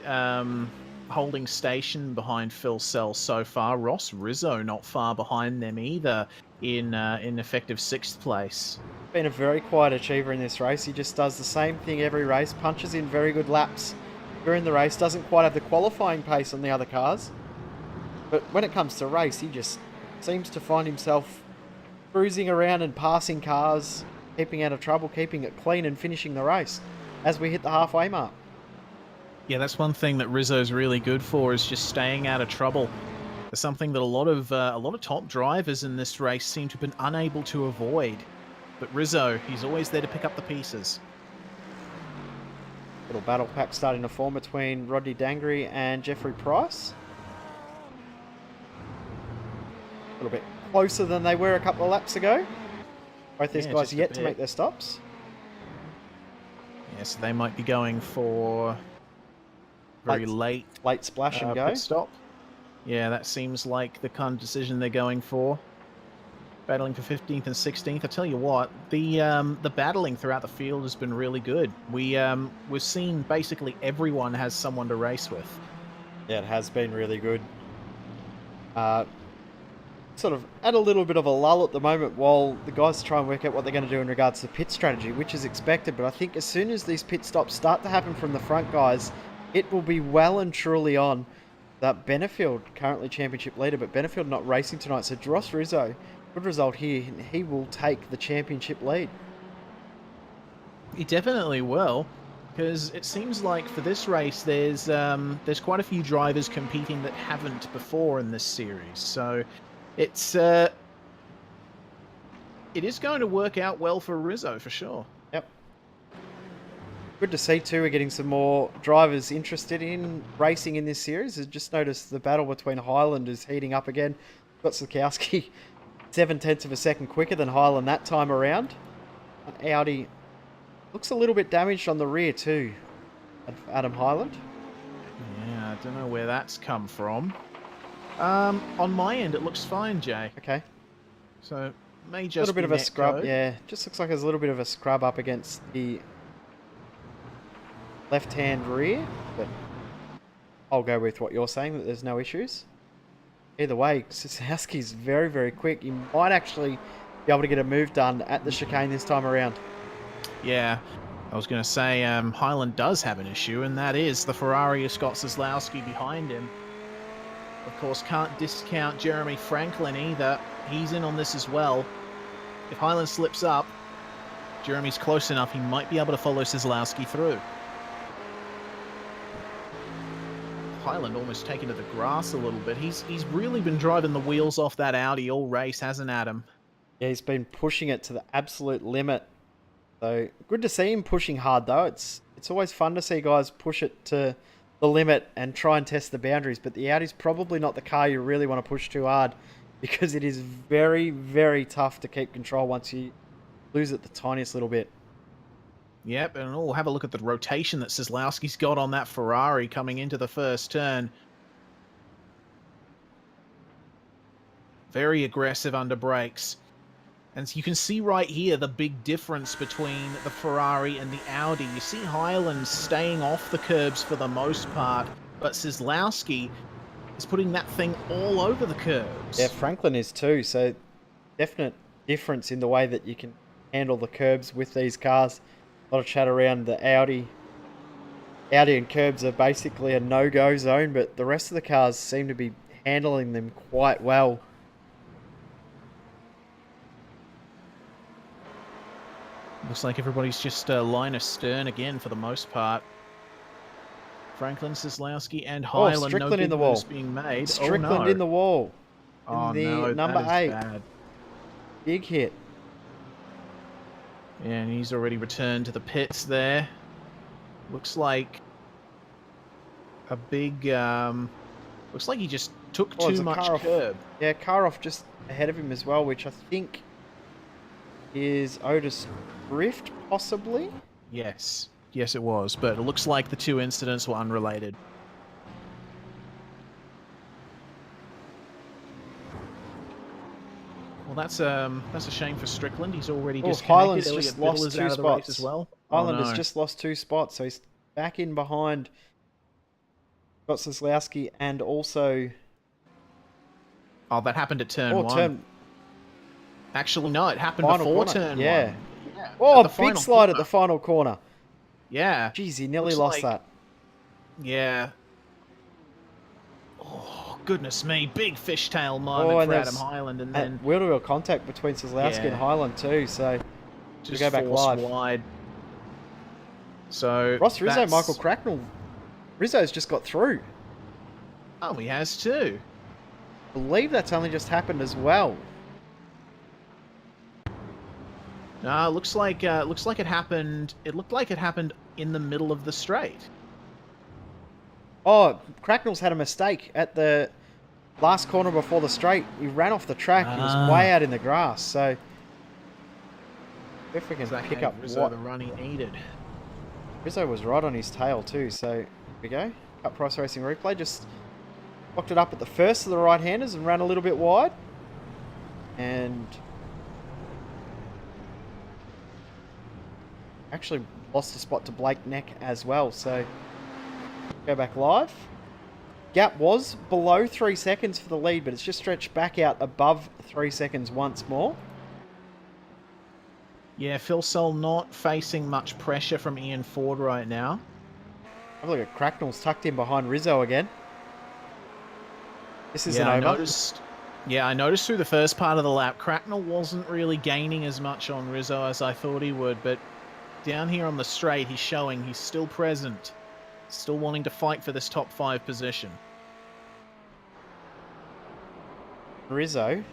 holding station behind Filsell so far. Ross Rizzo not far behind them either in effective 6th place. Been a very quiet achiever in this race. He just does the same thing every race, punches in very good laps during the race, doesn't quite have the qualifying pace on the other cars. But when it comes to race, he just seems to find himself cruising around and passing cars, keeping out of trouble, keeping it clean and finishing the race as we hit the halfway mark. Yeah, that's one thing that Rizzo's really good for, is just staying out of trouble. It's something that a lot of top drivers in this race seem to have been unable to avoid. But Rizzo, he's always there to pick up the pieces. Little battle pack starting to form between Rodney Dangry and Jeffrey Price. A little bit closer than they were a couple of laps ago. Both these guys yet to make their stops. Yeah, so they might be going for very late splash and go. Pit stop. Yeah, that seems like the kind of decision they're going for. Battling for 15th and 16th. I tell you what, the battling throughout the field has been really good. We've seen basically everyone has someone to race with. Yeah, it has been really good. Sort of at a little bit of a lull at the moment while the guys try and work out what they're going to do in regards to pit strategy, which is expected. But I think as soon as these pit stops start to happen from the front guys, it will be well and truly on. That Benefield, currently championship leader, but Benefield not racing tonight. So Ross Rizzo, good result here. He will take the championship lead. He definitely will, because it seems like for this race there's quite a few drivers competing that haven't before in this series. So it's it is going to work out well for Rizzo for sure. Yep. Good to see too. We're getting some more drivers interested in racing in this series. I just noticed the battle between Highland is heating up again. Got Sikowski 7/10 of a second quicker than Highland that time around. And Audi looks a little bit damaged on the rear too. Adam Highland. Yeah, I don't know where that's come from. On my end, it looks fine, Jay. Okay. So may A just little bit be of a net scrub. code. Yeah, just looks like there's a little bit of a scrub up against the left-hand rear, but I'll go with what you're saying, that there's no issues. Either way, Sosowski's very, very quick. You might actually be able to get a move done at the chicane this time around. Yeah, I was going to say Highland does have an issue, and that is the Ferrari has got Kozlowski behind him. Of course, can't discount Jeremy Franklin either. He's in on this as well. If Highland slips up, Jeremy's close enough, he might be able to follow Kozlowski through. Highland almost taken to the grass a little bit. He's really been driving the wheels off that Audi all race, hasn't Adam? Yeah, he's been pushing it to the absolute limit. So good to see him pushing hard though. It's always fun to see guys push it to the limit and try and test the boundaries. But the Audi's probably not the car you really want to push too hard, because it is very, very tough to keep control once you lose it the tiniest little bit. Yep, and we'll have a look at the rotation that Kozlowski's got on that Ferrari coming into the first turn. Very aggressive under brakes. And you can see right here the big difference between the Ferrari and the Audi. You see Highland staying off the curbs for the most part, but Kozlowski is putting that thing all over the curbs. Yeah, Franklin is too, so definite difference in the way that you can handle the curbs with these cars. A lot of chat around the Audi. Audi and curbs are basically a no-go zone, but the rest of the cars seem to be handling them quite well. Looks like everybody's just line astern again for the most part. Franklin, Kozlowski, and Highland. Strickland no big in the wall. moves being made. Strickland in the wall. Oh, In the no, number that is 8. bad. Big hit. Yeah, and he's already returned to the pits there. Looks like a big... looks like he just took too much curb. Yeah, car off just ahead of him as well, which I think is Otis Drift, possibly? Yes. Yes, it was. But it looks like the two incidents were unrelated. Well, that's a shame for Strickland. He's already disconnected. Highland's Elliot just Biddle lost is 2 out of the race spots as well. Highland Oh, no. has just lost 2 spots, so he's back in behind got Kozlowski and also... Oh, that happened at turn 1. Actually, no, it happened before corner. turn 1. Yeah. Yeah. Oh, At the big final slide corner. at the final corner. Yeah. Jeez, he nearly Looks lost like- that. Yeah. Oh, goodness me. Big fishtail moment for Adam Highland. And then wheel-to-wheel contact between Kozlowski and Highland too, so just go back live. wide. So Ross Rizzo, that's- Michael Cracknell. Rizzo's just got through. Oh, he has too. I believe that's only just happened as well. No, it looks like it happened. It looked like it happened in the middle of the straight. Oh, Cracknell's had a mistake at the last corner before the straight. He ran off the track. He was way out in the grass. So if we can That pick gave up Rizzo what the run he needed. Rizzo was right on his tail too. So here we go. Cup Price Racing replay just locked it up at the first of the right-handers and ran a little bit wide. And actually lost a spot to Blake Neck as well. So go back live. Gap was below 3 seconds for the lead, but it's just stretched back out above 3 seconds once more. Yeah, Phil Sol not facing much pressure from Ian Ford right now. Have a look at Cracknell's tucked in behind Rizzo again. This isn't I over. I noticed through the first part of the lap, Cracknell wasn't really gaining as much on Rizzo as I thought he would, but down here on the straight, he's showing he's still present, still wanting to fight for this top 5 position. Rizzo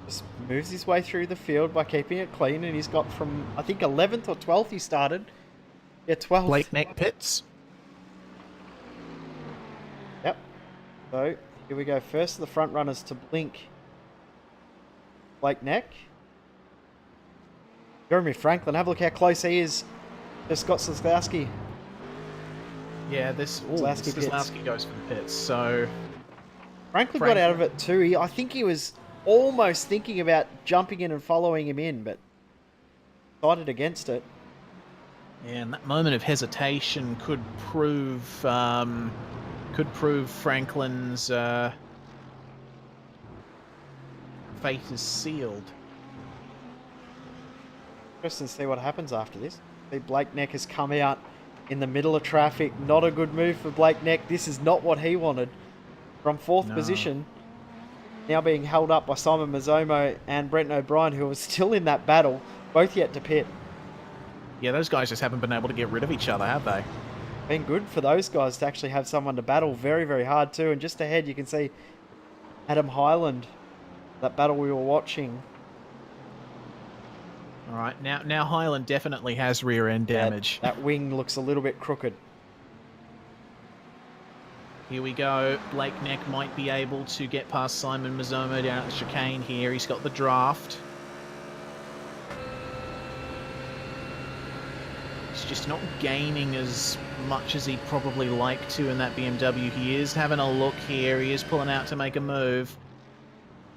just moves his way through the field by keeping it clean, and he's got from, I think, 11th or 12th he started. Yeah, 12th. Blake Neck pits. Yep. So, here we go. First of the front runners to blink. Blake Neck. Jeremy Franklin, have a look how close he is to Scott Slazowski. Yeah, Slazowski goes for the pits, so... Franklin got out of it too. I think he was almost thinking about jumping in and following him in, but decided against it. Yeah, and that moment of hesitation could prove Franklin's fate is sealed. Interesting to see what happens after this. See, Blake Neck has come out in the middle of traffic. Not a good move for Blake Neck. This is not what he wanted. From 4th position, now being held up by Simon Mazzomo and Brenton O'Brien, who are still in that battle, both yet to pit. Yeah, those guys just haven't been able to get rid of each other, have they? Been good for those guys to actually have someone to battle. Very, very hard too. And just ahead, you can see Adam Highland, that battle we were watching. All right, now Highland definitely has rear end damage. That wing looks a little bit crooked. Here we go. Blake Neck might be able to get past Simon Mazzomo down at the chicane here. He's got the draft. He's just not gaining as much as he'd probably like to in that BMW. He is having a look here. He is pulling out to make a move.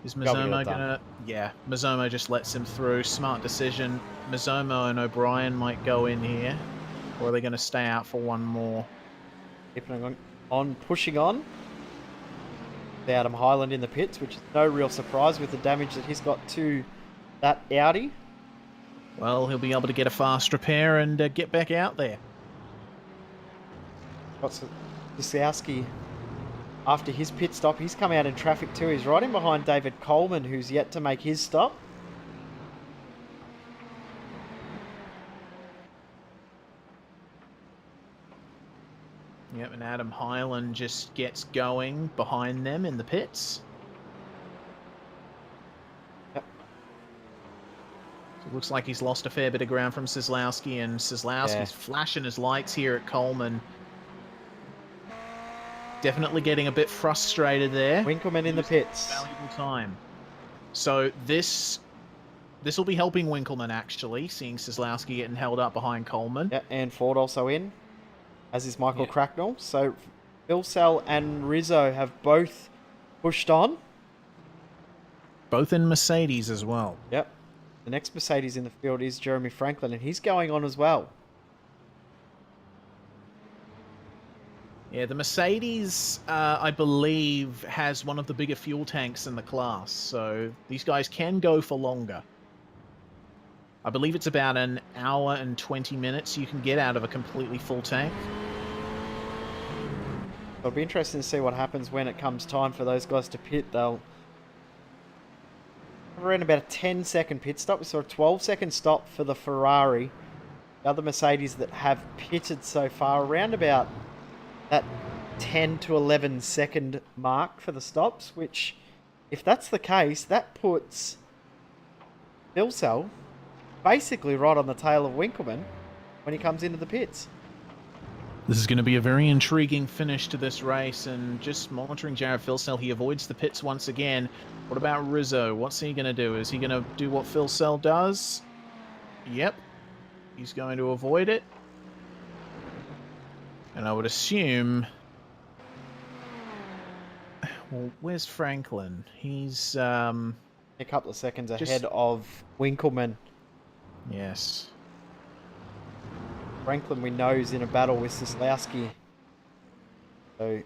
Is Mazzomo gonna... Yeah, Mazzomo just lets him through. Smart decision. Mazzomo and O'Brien might go in here. Or are they going to stay out for one more? Keeping on pushing on. Adam Highland in the pits, which is no real surprise with the damage that he's got to that Audi. Well, he'll be able to get a fast repair and get back out there. Got Slazowski after his pit stop. He's come out in traffic too. He's right in behind David Coleman, who's yet to make his stop. Yep, and Adam Highland just gets going behind them in the pits. Yep. So it looks like he's lost a fair bit of ground from Slazowski, and Slazowski's flashing his lights here at Coleman. Definitely getting a bit frustrated there. Winkleman in the pits. Valuable time. So this will be helping Winkleman, actually, seeing Slazowski getting held up behind Coleman. Yeah, and Ford also in, as is Michael Cracknell. So Phil and Rizzo have both pushed on. Both in Mercedes as well. Yep. The next Mercedes in the field is Jeremy Franklin, and he's going on as well. Yeah, the Mercedes, I believe, has one of the bigger fuel tanks in the class, so these guys can go for longer. I believe it's about an hour and 20 minutes you can get out of a completely full tank. It'll be interesting to see what happens when it comes time for those guys to pit. They'll have around about a 10-second pit stop. We saw a 12-second stop for the Ferrari. The other Mercedes that have pitted so far, around about that 10 to 11 second mark for the stops, which, if that's the case, that puts Phil basically right on the tail of Winkleman when he comes into the pits. This is going to be a very intriguing finish to this race, and just monitoring Jared Philsell, he avoids the pits once again. What about Rizzo? What's he going to do? Is he going to do what Philsell does? Yep. He's going to avoid it. And I would assume... Well, where's Franklin? He's... A couple of seconds ahead of Winkleman. Yes. Franklin, we know, is in a battle with Slazowski. So,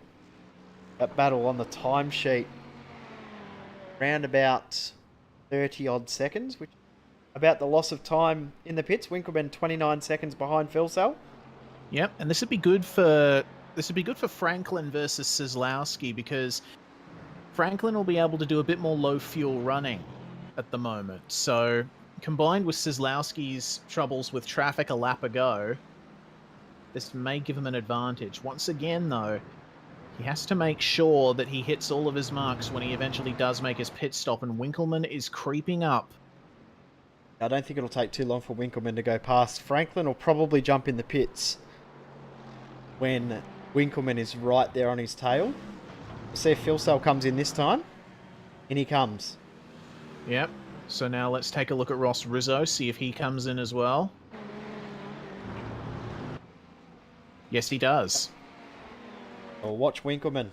that battle on the timesheet, around about 30-odd seconds, which about the loss of time in the pits. Winkleman 29 seconds behind Philsell. Yep, and this would be good for Franklin versus Slazowski, because Franklin will be able to do a bit more low fuel running at the moment. So combined with Kozlowski's troubles with traffic a lap ago, this may give him an advantage. Once again, though, he has to make sure that he hits all of his marks when he eventually does make his pit stop, and Winkleman is creeping up. I don't think it'll take too long for Winkleman to go past. Franklin will probably jump in the pits when Winkleman is right there on his tail. We'll see if Philsell comes in this time. In he comes. Yep. So now let's take a look at Ross Rizzo, see if he comes in as well. Yes, he does. Well, watch Winkleman.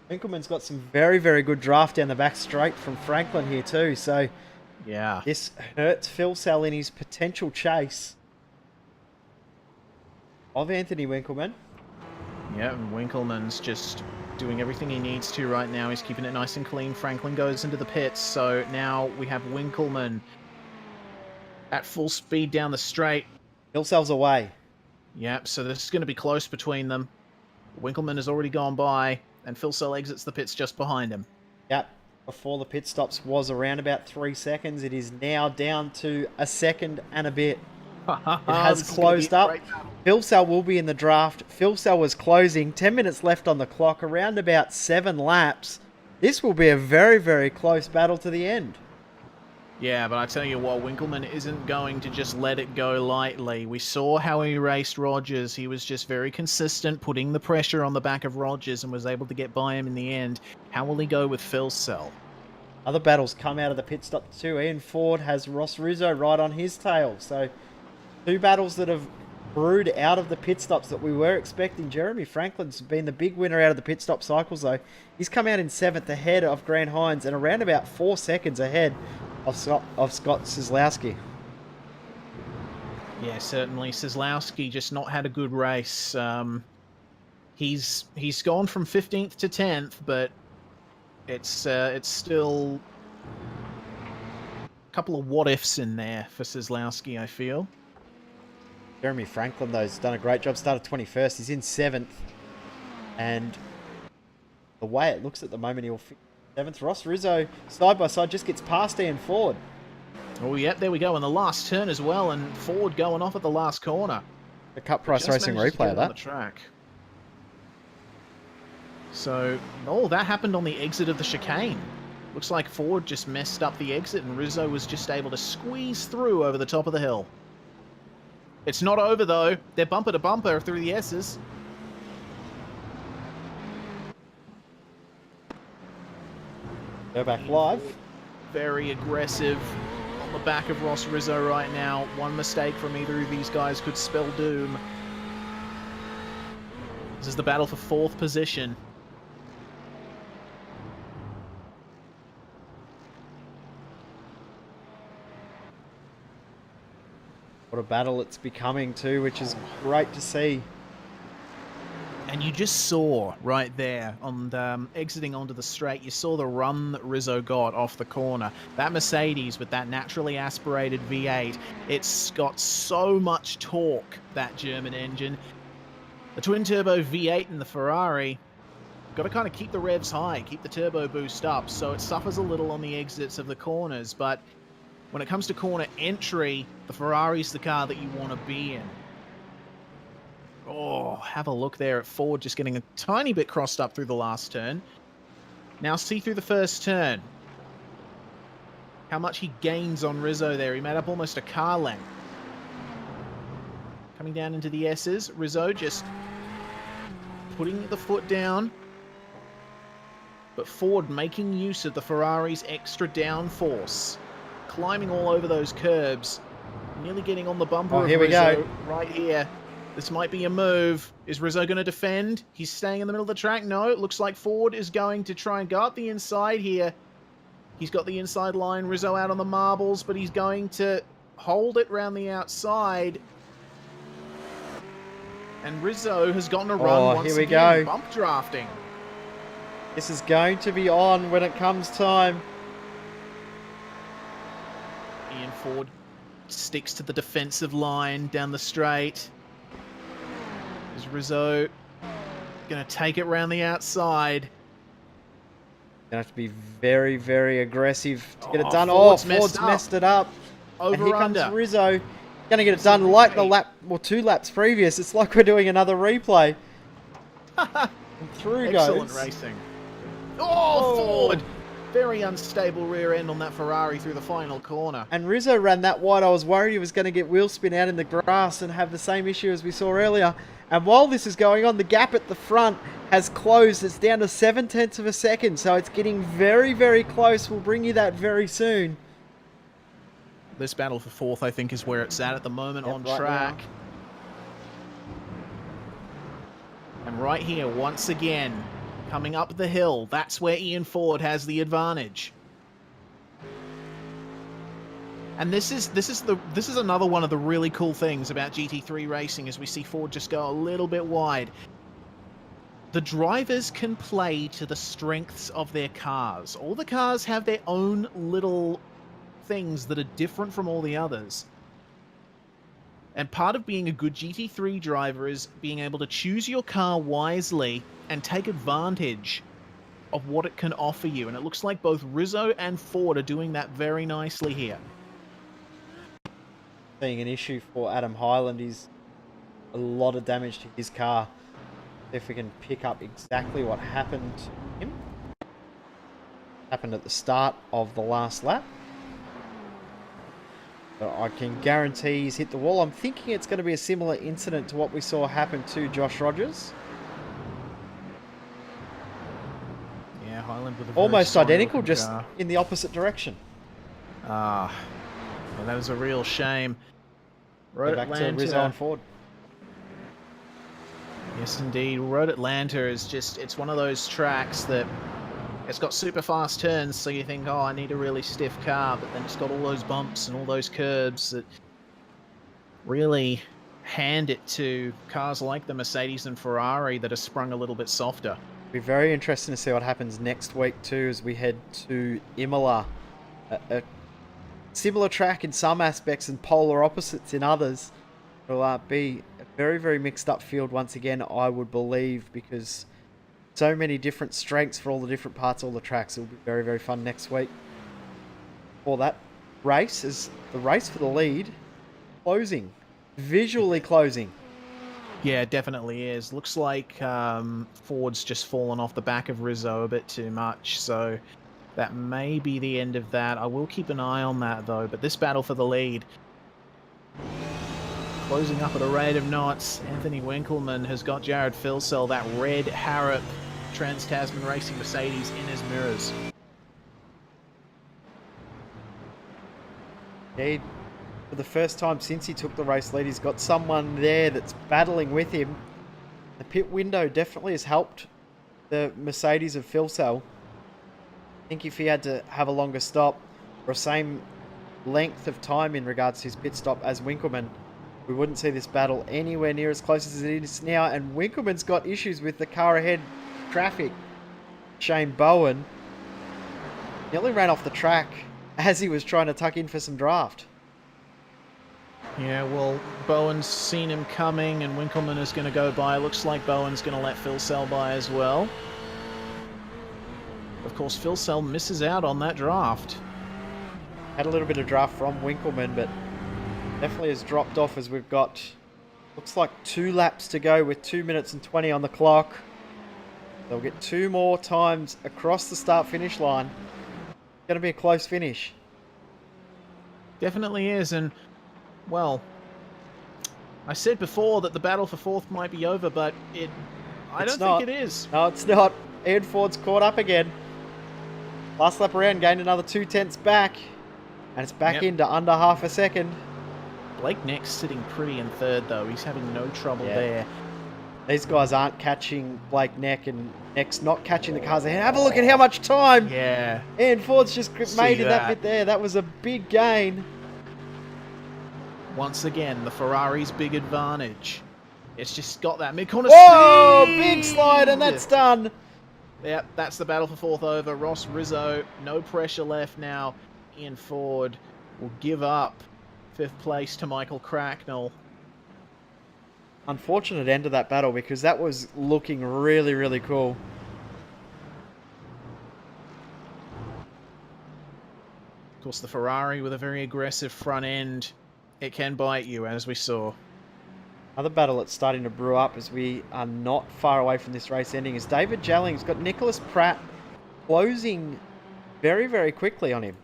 Winkleman's got some very, very good draft down the back straight from Franklin here too. So yeah, this hurts Philsell in his potential chase of Anthony Winkleman. Yeah, and Winkleman's just doing everything he needs to right now. He's keeping it nice and clean. Franklin goes into the pits, so now we have Winkleman at full speed down the straight. Philsell's away. Yep, so this is going to be close between them. Winkleman has already gone by, and Philsell exits the pits just behind him. Yep. Before the pit stops was around about 3 seconds. It is now down to a second and a bit. It has closed up. Philsell will be in the draft. Philsell was closing. 10 minutes left on the clock. Around about 7 laps. This will be a very, very close battle to the end. Yeah, but I tell you what, Winkleman isn't going to just let it go lightly. We saw how he raced Rogers. He was just very consistent, putting the pressure on the back of Rogers and was able to get by him in the end. How will he go with Philsell? Other battles come out of the pit stop too. Ian Ford has Ross Rizzo right on his tail. So 2 battles that have brewed out of the pit stops that we were expecting. Jeremy Franklin's been the big winner out of the pit stop cycles though. He's come out in 7th ahead of Grant Hines and around about 4 seconds ahead of Scott Kozlowski. Yeah, certainly. Kozlowski just not had a good race. He's gone from 15th to 10th, but it's still a couple of what-ifs in there for Kozlowski, I feel. Jeremy Franklin, though, has done a great job. Started 21st. He's in 7th. And the way it looks at the moment, he'll finish 7th. Ross Rizzo, side by side, just gets past Ian Ford. Oh, yep, there we go. And the last turn as well, and Ford going off at the last corner. The Cup Price Racing replay of that. On the track. So, oh, that happened on the exit of the chicane. Looks like Ford just messed up the exit, and Rizzo was just able to squeeze through over the top of the hill. It's not over, though. They're bumper to bumper through the S's. Go back live. Very aggressive on the back of Ross Rizzo right now. One mistake from either of these guys could spell doom. This is the battle for 4th position. What a battle it's becoming too, which is great to see. And you just saw right there on exiting onto the straight, you saw the run that Rizzo got off the corner. That Mercedes with that naturally aspirated V8, it's got so much torque, that German engine. The twin-turbo V8 in the Ferrari, got to kind of keep the revs high, keep the turbo boost up, so it suffers a little on the exits of the corners, but when it comes to corner entry, the Ferrari's the car that you want to be in. Oh, have a look there at Ford just getting a tiny bit crossed up through the last turn. Now see through the first turn. How much he gains on Rizzo there. He made up almost a car length. Coming down into the S's. Rizzo just putting the foot down. But Ford making use of the Ferrari's extra downforce. Climbing all over those curbs. Nearly getting on the bumper of here Rizzo we go. right here. This might be a move. Is Rizzo going to defend? He's staying in the middle of the track. No, it looks like Ford is going to try and go up the inside here. He's got the inside line. Rizzo out on the marbles, but he's going to hold it round the outside. And Rizzo has gotten a run once here we again. go. Bump drafting. This is going to be on when it comes time. Ian Ford sticks to the defensive line down the straight. Is Rizzo going to take it round the outside? Gonna have to be very, very aggressive to get it done. Ford's Ford's messed it up. And Over here comes under. Rizzo. Going to get it done like the lap, or 2 laps previous. It's like we're doing another replay. And through Excellent goes. racing. Oh, Ford! Very unstable rear end on that Ferrari through the final corner. And Rizzo ran that wide. I was worried he was going to get wheel spin out in the grass and have the same issue as we saw earlier. And while this is going on, the gap at the front has closed. It's down to 0.7 of a second. So it's getting very, very close. We'll bring you that very soon. This battle for fourth, I think, is where it's at the moment on track. And right here, once again, coming up the hill, that's where Ian Ford has the advantage. And this is another one of the really cool things about GT3 racing, as we see Ford just go a little bit wide. The drivers can play to the strengths of their cars. All the cars have their own little things that are different from all the others. And part of being a good GT3 driver is being able to choose your car wisely and take advantage of what it can offer you. And it looks like both Rizzo and Ford are doing that very nicely here. Being an issue for Adam Hyland is a lot of damage to his car. If we can pick up exactly what happened to him. Happened at the start of the last lap. So I can guarantee he's hit the wall. I'm thinking it's going to be a similar incident to what we saw happen to Josh Rogers. Yeah, Hyland with a very almost identical, just car. in the opposite direction. Ah, well, that was a real shame. Go back to Rizzo and Ford. Yes, indeed. Road Atlanta is just, it's one of those tracks that it's got super fast turns, so you think, oh, I need a really stiff car, but then it's got all those bumps and all those curbs that really hand it to cars like the Mercedes and Ferrari that are sprung a little bit softer. It'll be very interesting to see what happens next week too, as we head to Imola. A similar track in some aspects and polar opposites in others. It'll be a very, very mixed up field once again, I would believe, because so many different strengths for all the different parts, all the tracks. It'll be very, very fun next week. For that race is the race for the lead closing, visually closing. Yeah, it definitely is. Looks like Ford's just fallen off the back of Rizzo a bit too much, so that may be the end of that. I will keep an eye on that, though. But this battle for the lead, closing up at a rate of knots. Anthony Winkelmann has got Jared Filsell, that red Harrop Trans-Tasman Racing Mercedes, in his mirrors. Indeed. For the first time since he took the race lead, he's got someone there that's battling with him. The pit window definitely has helped the Mercedes of Filsell. I think if he had to have a longer stop or same length of time in regards to his pit stop as Winkelmann, we wouldn't see this battle anywhere near as close as it is now. And Winkelmann's got issues with the car ahead traffic. Shane Bowen nearly ran off the track as he was trying to tuck in for some draft. Yeah, well, Bowen's seen him coming and Winkelmann is going to go by. Looks like Bowen's going to let Filsell by as well. Of course, Filsell misses out on that draft. Had a little bit of draft from Winkelmann, but definitely has dropped off as we've got, looks like 2 laps to go with 2 minutes and 20 on the clock. They'll get 2 more times across the start-finish line. Going to be a close finish. Definitely is, and, well, I said before that the battle for fourth might be over, but I don't think it is. No, it's not. Ian Ford's caught up again. Last lap around, gained another 2/10 back. And it's back into under half a second. Blake Neck's sitting pretty in third, though. He's having no trouble there. These guys aren't catching Blake Neck, and Neck's not catching the cars ahead. Have a look at how much time. Yeah. Ian Ford's just made in that bit there. That was a big gain. Once again, the Ferrari's big advantage. It's just got that mid-corner Whoa! speed. Big slide, and that's done. Yep, that's the battle for fourth over. Ross Rizzo, no pressure left now. Ian Ford will give up 5th place to Michael Cracknell. Unfortunate end of that battle, because that was looking really, really cool. course, the Ferrari with a very aggressive front end. It can bite you, as we saw. Another battle that's starting to brew up as we are not far away from this race ending is David Jelling's got Nicholas Pratt closing very, very quickly on him.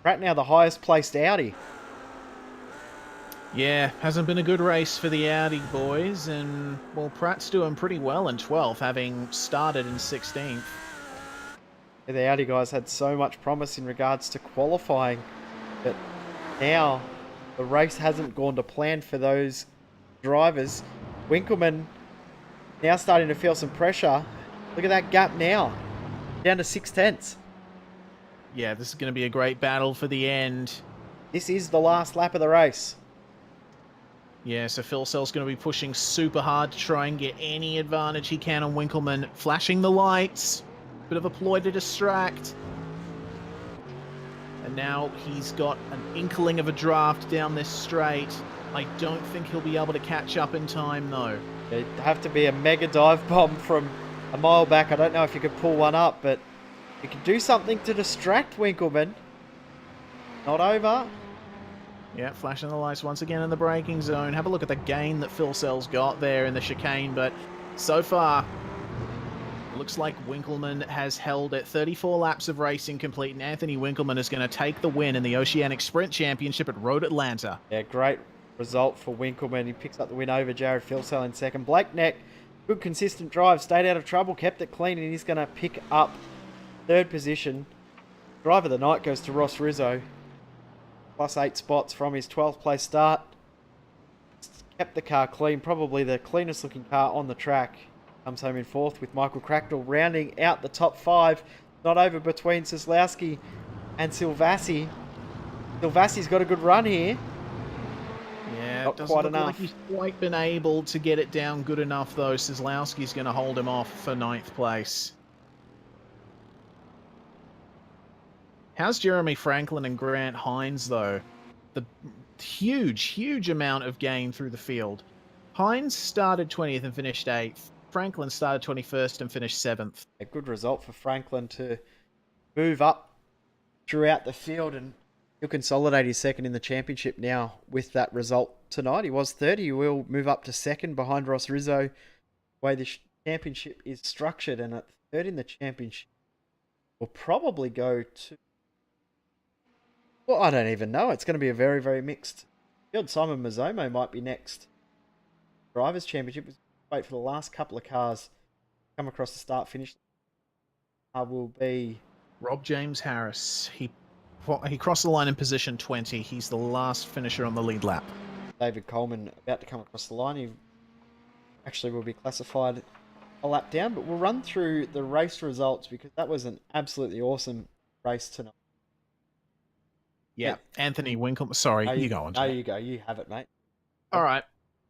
Pratt now the highest placed Audi. Yeah, hasn't been a good race for the Audi boys, and, well, Pratt's doing pretty well in 12th, having started in 16th. Yeah, the Audi guys had so much promise in regards to qualifying, but now the race hasn't gone to plan for those drivers. Winkelmann now starting to feel some pressure. Look at that gap now, down to 6/10. Yeah, this is going to be a great battle for the end. This is the last lap of the race. Yeah, so Phil Sell's going to be pushing super hard to try and get any advantage he can on Winkelmann. Flashing the lights. Bit of a ploy to distract. And now he's got an inkling of a draft down this straight. I don't think he'll be able to catch up in time, though. It'd have to be a mega dive bomb from a mile back. I don't know if you could pull one up, but you could do something to distract Winkelmann. Not over. Yeah, flashing the lights once again in the braking zone. Have a look at the gain that Phil Sell's got there in the chicane, but so far, it looks like Winkelmann has held it. 34 laps of racing complete, and Anthony Winkelmann is going to take the win in the Oceanic Sprint Championship at Road Atlanta. Yeah, great result for Winkelmann. He picks up the win over Jared Filsell in second. Blake Neck, good consistent drive, stayed out of trouble, kept it clean, and he's going to pick up third position. Driver of the night goes to Ross Rizzo. +8 spots from his 12th place start. Kept the car clean, probably the cleanest looking car on the track. Comes home in fourth with Michael Cracknell rounding out the top 5. Not over between Seslowski and Silvassi. Silvassi's got a good run here. Yeah, Not doesn't quite look enough. like he's quite been able to get it down good enough, though. Seslowski's going to hold him off for 9th place. How's Jeremy Franklin and Grant Hines, though? The huge amount of gain through the field. Hines started 20th and finished 8th. Franklin started 21st and finished 7th. A good result for Franklin to move up throughout the field, and he'll consolidate his second in the championship now with that result tonight. He was third. He will move up to second behind Ross Rizzo. The way this championship is structured, and at third in the championship will probably go to... Well, I don't even know. It's going to be a very, very mixed field. Simon Mazzomo might be next. Drivers' Championship. Wait for the last couple of cars come across the start-finish. Will be... Rob James Harris. He crossed the line in position 20. He's the last finisher on the lead lap. David Coleman about to come across the line. He actually will be classified a lap down, but we'll run through the race results because that was an absolutely awesome race tonight. Yeah, Anthony Winkelmann. Sorry, you go on. No, you go. You have it, mate. All right.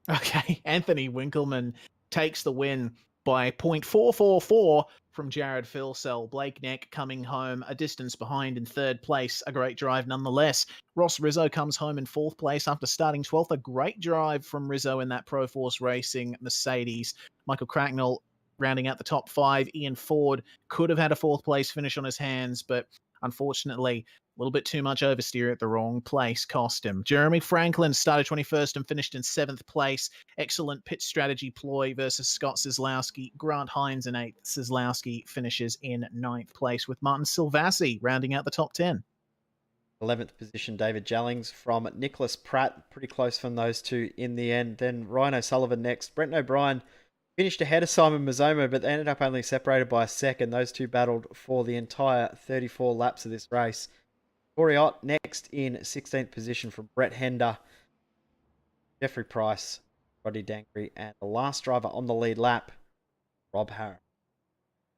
Okay, Anthony Winkelmann takes the win by 0.444 from Jared Filsell. Blake Neck coming home a distance behind in 3rd place. A great drive nonetheless. Ross Rizzo comes home in 4th place after starting 12th. A great drive from Rizzo in that Pro Force Racing Mercedes. Michael Cracknell rounding out the top 5. Ian Ford could have had a 4th place finish on his hands, but unfortunately, a little bit too much oversteer at the wrong place cost him. Jeremy Franklin started 21st and finished in 7th place. Excellent pit strategy ploy versus Scott Seslowski. Grant Hines in 8th. Seslowski finishes in 9th place with Martin Silvassi rounding out the top 10. 11th position, David Jellings from Nicholas Pratt. Pretty close from those two in the end. Then Ryan O'Sullivan next. Brenton O'Brien finished ahead of Simon Mazzomo, but they ended up only separated by a second. Those two battled for the entire 34 laps of this race. Corey Ott next in 16th position from Brett Hender, Jeffrey Price, Roddy Dankry, and the last driver on the lead lap, Rob Harris.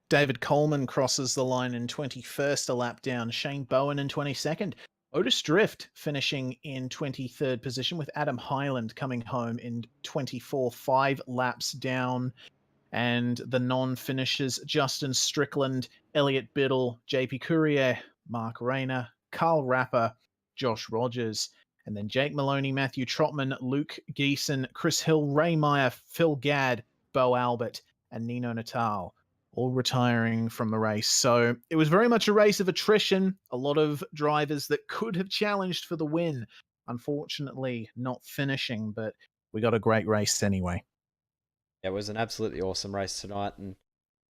David Coleman crosses the line in 21st, a lap down. Shane Bowen in 22nd. Otis Drift finishing in 23rd position with Adam Hyland coming home in 24th, 5 laps down. And the non-finishers, Justin Strickland, Elliot Biddle, JP Courier, Mark Rayner, Carl Rapper, Josh Rogers, and then Jake Maloney, Matthew Trotman, Luke Geeson, Chris Hill, Ray Meyer, Phil Gadd, Bo Albert, and Nino Natal all retiring from the race. So it was very much a race of attrition. A lot of drivers that could have challenged for the win, unfortunately, not finishing, but we got a great race anyway. It was an absolutely awesome race tonight, and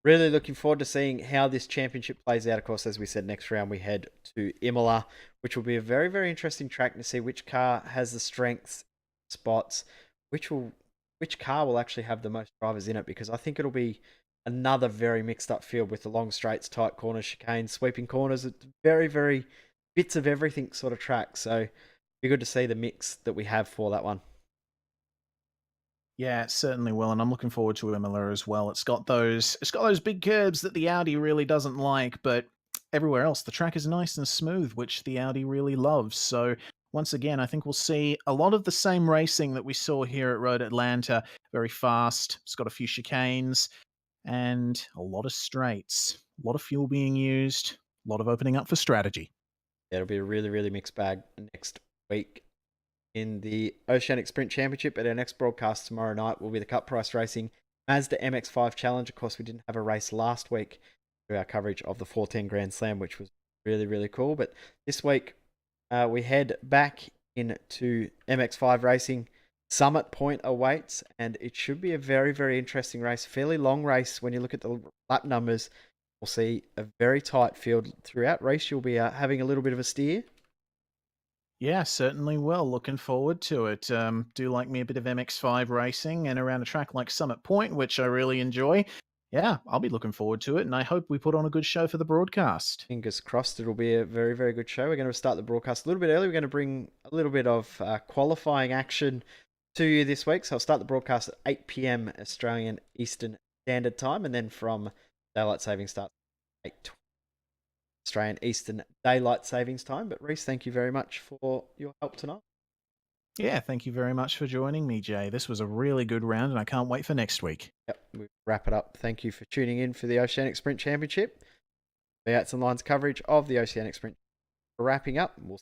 really looking forward to seeing how this championship plays out. Of course, as we said, next round we head to Imola, which will be a very, very interesting track to see which car has the strengths, spots, which car will actually have the most drivers in it, because I think it'll be another very mixed up field with the long straights, tight corners, chicanes, sweeping corners. It's very, very bits of everything sort of track. So be good to see the mix that we have for that one. Yeah, it certainly will, and I'm looking forward to Imola as well. It's got those big curbs that the Audi really doesn't like, but everywhere else the track is nice and smooth, which the Audi really loves. So once again, I think we'll see a lot of the same racing that we saw here at Road Atlanta. Very fast. It's got a few chicanes and a lot of straights. A lot of fuel being used. A lot of opening up for strategy. Yeah, it'll be a really, really mixed bag next week in the Oceanic Sprint Championship. At our next broadcast tomorrow night will be the Cup Price Racing Mazda MX-5 Challenge. Of course, we didn't have a race last week through our coverage of the 410 Grand Slam, which was really, really cool. But this week, we head back into MX-5 racing. Summit Point awaits, and it should be a very, very interesting race. Fairly long race when you look at the lap numbers. We'll see a very tight field throughout race. You'll be having a little bit of a steer. Yeah, certainly will. Looking forward to it. Do like me a bit of MX5 racing and around a track like Summit Point, which I really enjoy. Yeah, I'll be looking forward to it, and I hope we put on a good show for the broadcast. Fingers crossed, it'll be a very, very good show. We're going to start the broadcast a little bit early. We're going to bring a little bit of qualifying action to you this week. So I'll start the broadcast at 8 p.m. Australian Eastern Standard Time, and then from Daylight Savings starts at 8 Australian Eastern Daylight Savings Time. But Reese, thank you very much for your help tonight. Yeah, thank you very much for joining me, Jay. This was a really good round, and I can't wait for next week. Yep, we wrap it up. Thank you for tuning in for the Oceanic Sprint Championship. The Outs and Lines coverage of the Oceanic Sprint. Wrapping up. We'll